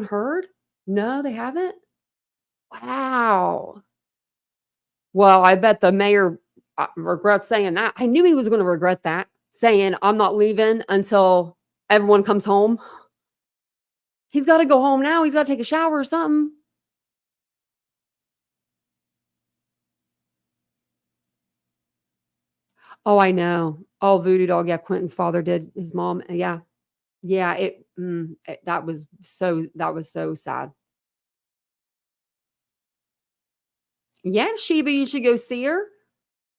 heard? No, they haven't. Wow. Well, I bet the mayor regrets saying that. I knew he was going to regret that, saying I'm not leaving until everyone comes home. He's got to go home now. He's got to take a shower or something. Oh, I know. Oh, Voodoo Dog. Yeah, Quentin's father did. His mom. Yeah. Yeah. That was so sad. Yeah, Sheba, you should go see her.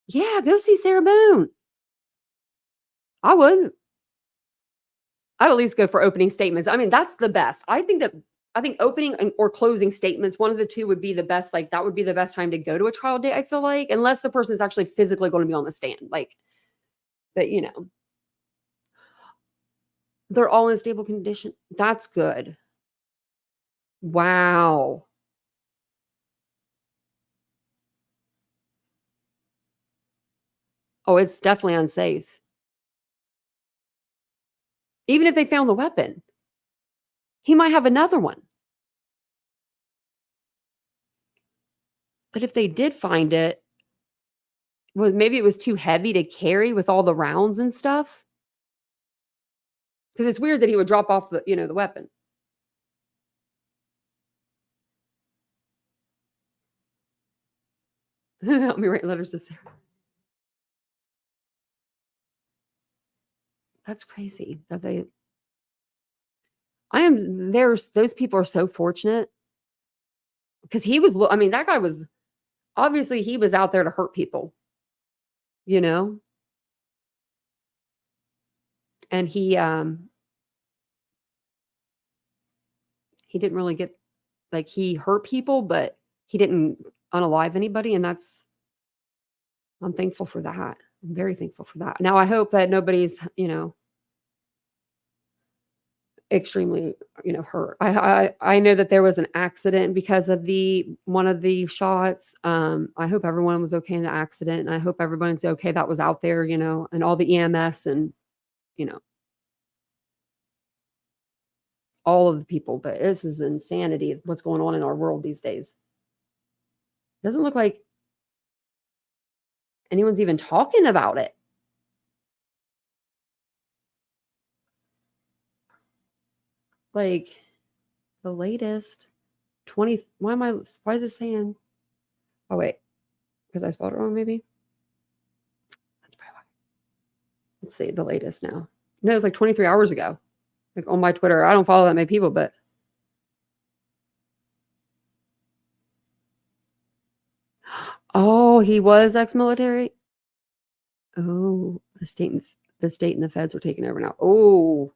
Yeah, go see Sarah Boone. I would. I'd at least go for opening statements. I mean, that's the best. I think opening or closing statements, one of the two would be the best. Like that would be the best time to go to a trial date, I feel like, unless the person is actually physically going to be on the stand. Like, but they're all in stable condition. That's good. Wow. Oh, it's definitely unsafe. Even if they found the weapon, he might have another one. But if they did find it, maybe it was too heavy to carry with all the rounds and stuff. Because it's weird that he would drop off the weapon. Help me write letters to Sarah. That's crazy that those people are so fortunate because that guy was obviously he was out there to hurt people, and he didn't really get, like, he hurt people, but he didn't unalive anybody. And I'm thankful for that. I'm very thankful for that. Now I hope that nobody's, extremely, hurt. I know that there was an accident because of one of the shots. I hope everyone was okay in the accident, and I hope everyone's okay that was out there, and all the EMS and, all of the people. But this is insanity, what's going on in our world these days. Doesn't look like anyone's even talking about it. Like the latest 20, why is it saying, oh wait, because I spelled it wrong maybe? That's probably why. Let's see, the latest now. No, it's like 23 hours ago. Like on my Twitter. I don't follow that many people, but Oh, he was ex-military? Oh, the state and the feds are taking over now. Oh.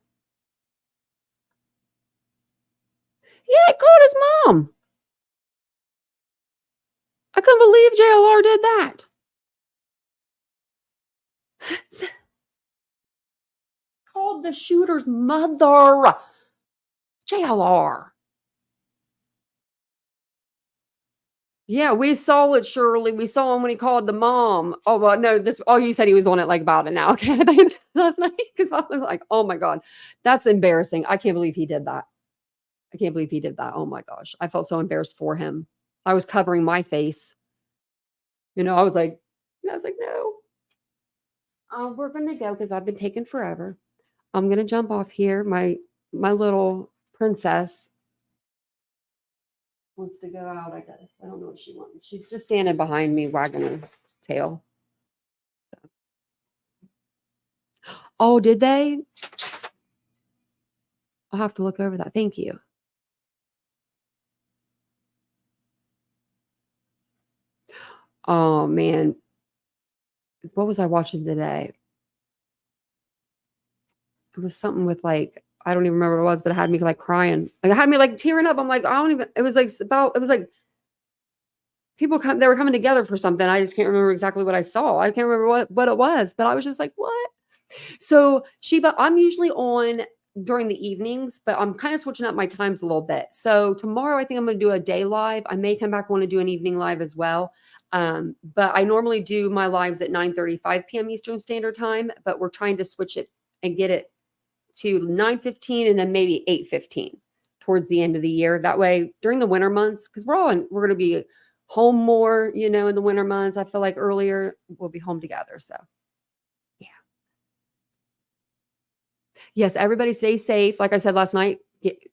Yeah, he called his mom. I couldn't believe JLR did that. Called the shooter's mother. JLR. Yeah, we saw it, Shirley. We saw him when he called the mom. Oh, well, no, you said he was on it like about an hour. Okay, last night, because I was like, oh my God, that's embarrassing. I can't believe he did that. I can't believe he did that. Oh my gosh. I felt so embarrassed for him. I was covering my face. I was like, no. We're going to go because I've been taking forever. I'm going to jump off here. My little princess wants to go out, I guess. I don't know what she wants. She's just standing behind me, wagging her tail. Oh, did they? I'll have to look over that. Thank you. Oh, man. What was I watching today? It was something with like, I don't even remember what it was, but it had me like crying. Like, it had me like tearing up. I'm like, it was like people they were coming together for something. I just can't remember exactly what I saw. I can't remember what it was, but I was just like, what? So Sheba, I'm usually on during the evenings, but I'm kind of switching up my times a little bit. So tomorrow I think I'm going to do a day live. I may come back and want to do an evening live as well. But I normally do my lives at 9:35 p.m. Eastern Standard Time, but we're trying to switch it and get it to 9:15 and then maybe 8:15 towards the end of the year. That way during the winter months, because we're going to be home more, in the winter months. I feel like earlier we'll be home together. So yeah. Yes, everybody stay safe. Like I said last night,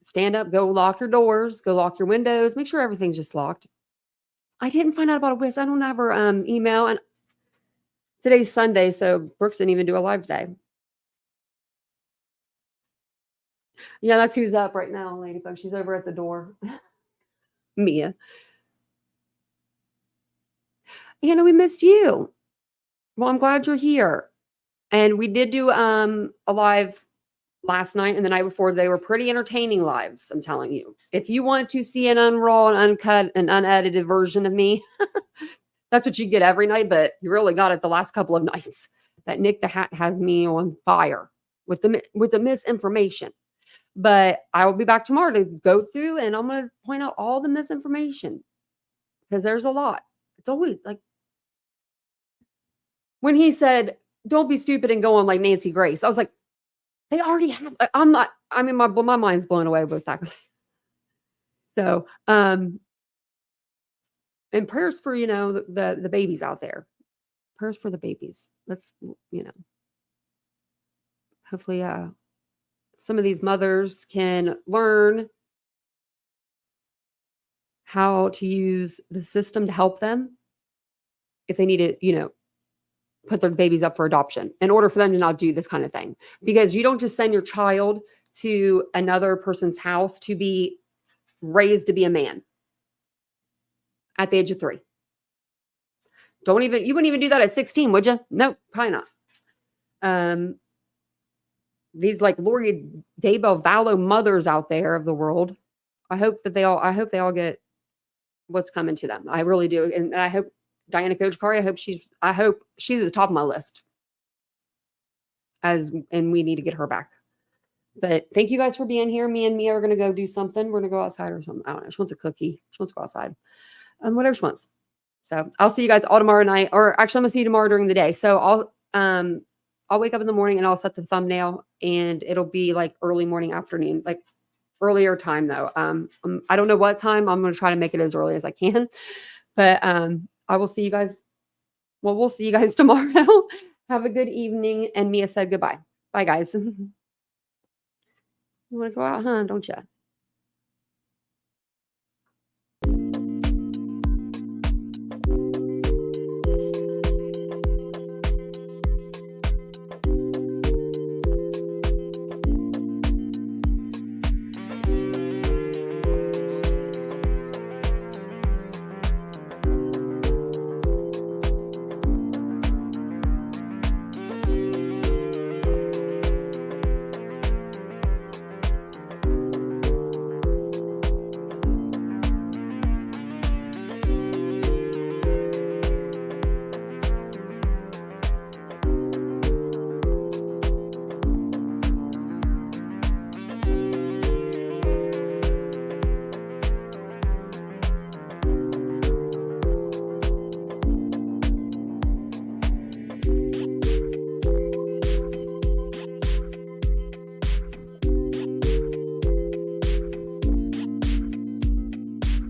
stand up, go lock your doors, go lock your windows, make sure everything's just locked. I didn't find out about a whiz. I don't have her email, and today's Sunday, so Brooks didn't even do a live today. Yeah, that's who's up right now, lady folks. She's over at the door. Mia. We missed you. Well, I'm glad you're here. And we did do a live last night and the night before. They were pretty entertaining lives, I'm telling you. If you want to see an unraw and uncut and unedited version of me, that's what you get every night, but you really got it the last couple of nights. That Nick the Hat has me on fire with the misinformation. But I will be back tomorrow to go through and I'm going to point out all the misinformation because there's a lot. It's always like when he said, don't be stupid and go on like Nancy Grace. I was like, they already have. My mind's blown away with that. So, and prayers for, the babies out there. Prayers for the babies. Let's, hopefully, some of these mothers can learn how to use the system to help them if they need to, put their babies up for adoption in order for them to not do this kind of thing. Because you don't just send your child to another person's house to be raised to be a man at the age of 3. You wouldn't even do that at 16, would you? Nope, probably not. These like Lori Daybell Vallow mothers out there of the world, I hope they all get what's coming to them. I really do. And I hope Diana Kojkari, I hope she's at the top of my list. And we need to get her back. But thank you guys for being here. Me and Mia are going to go do something. We're going to go outside or something. I don't know. She wants a cookie. She wants to go outside. Whatever she wants. So I'll see you guys all tomorrow night. Or actually, I'm going to see you tomorrow during the day. So I'll wake up in the morning and I'll set the thumbnail. And it'll be like early morning, afternoon. Like earlier time, though. I don't know what time. I'm going to try to make it as early as I can. But I will see you guys. Well, we'll see you guys tomorrow. Have a good evening. And Mia said goodbye. Bye, guys. You want to go out, huh? Don't you?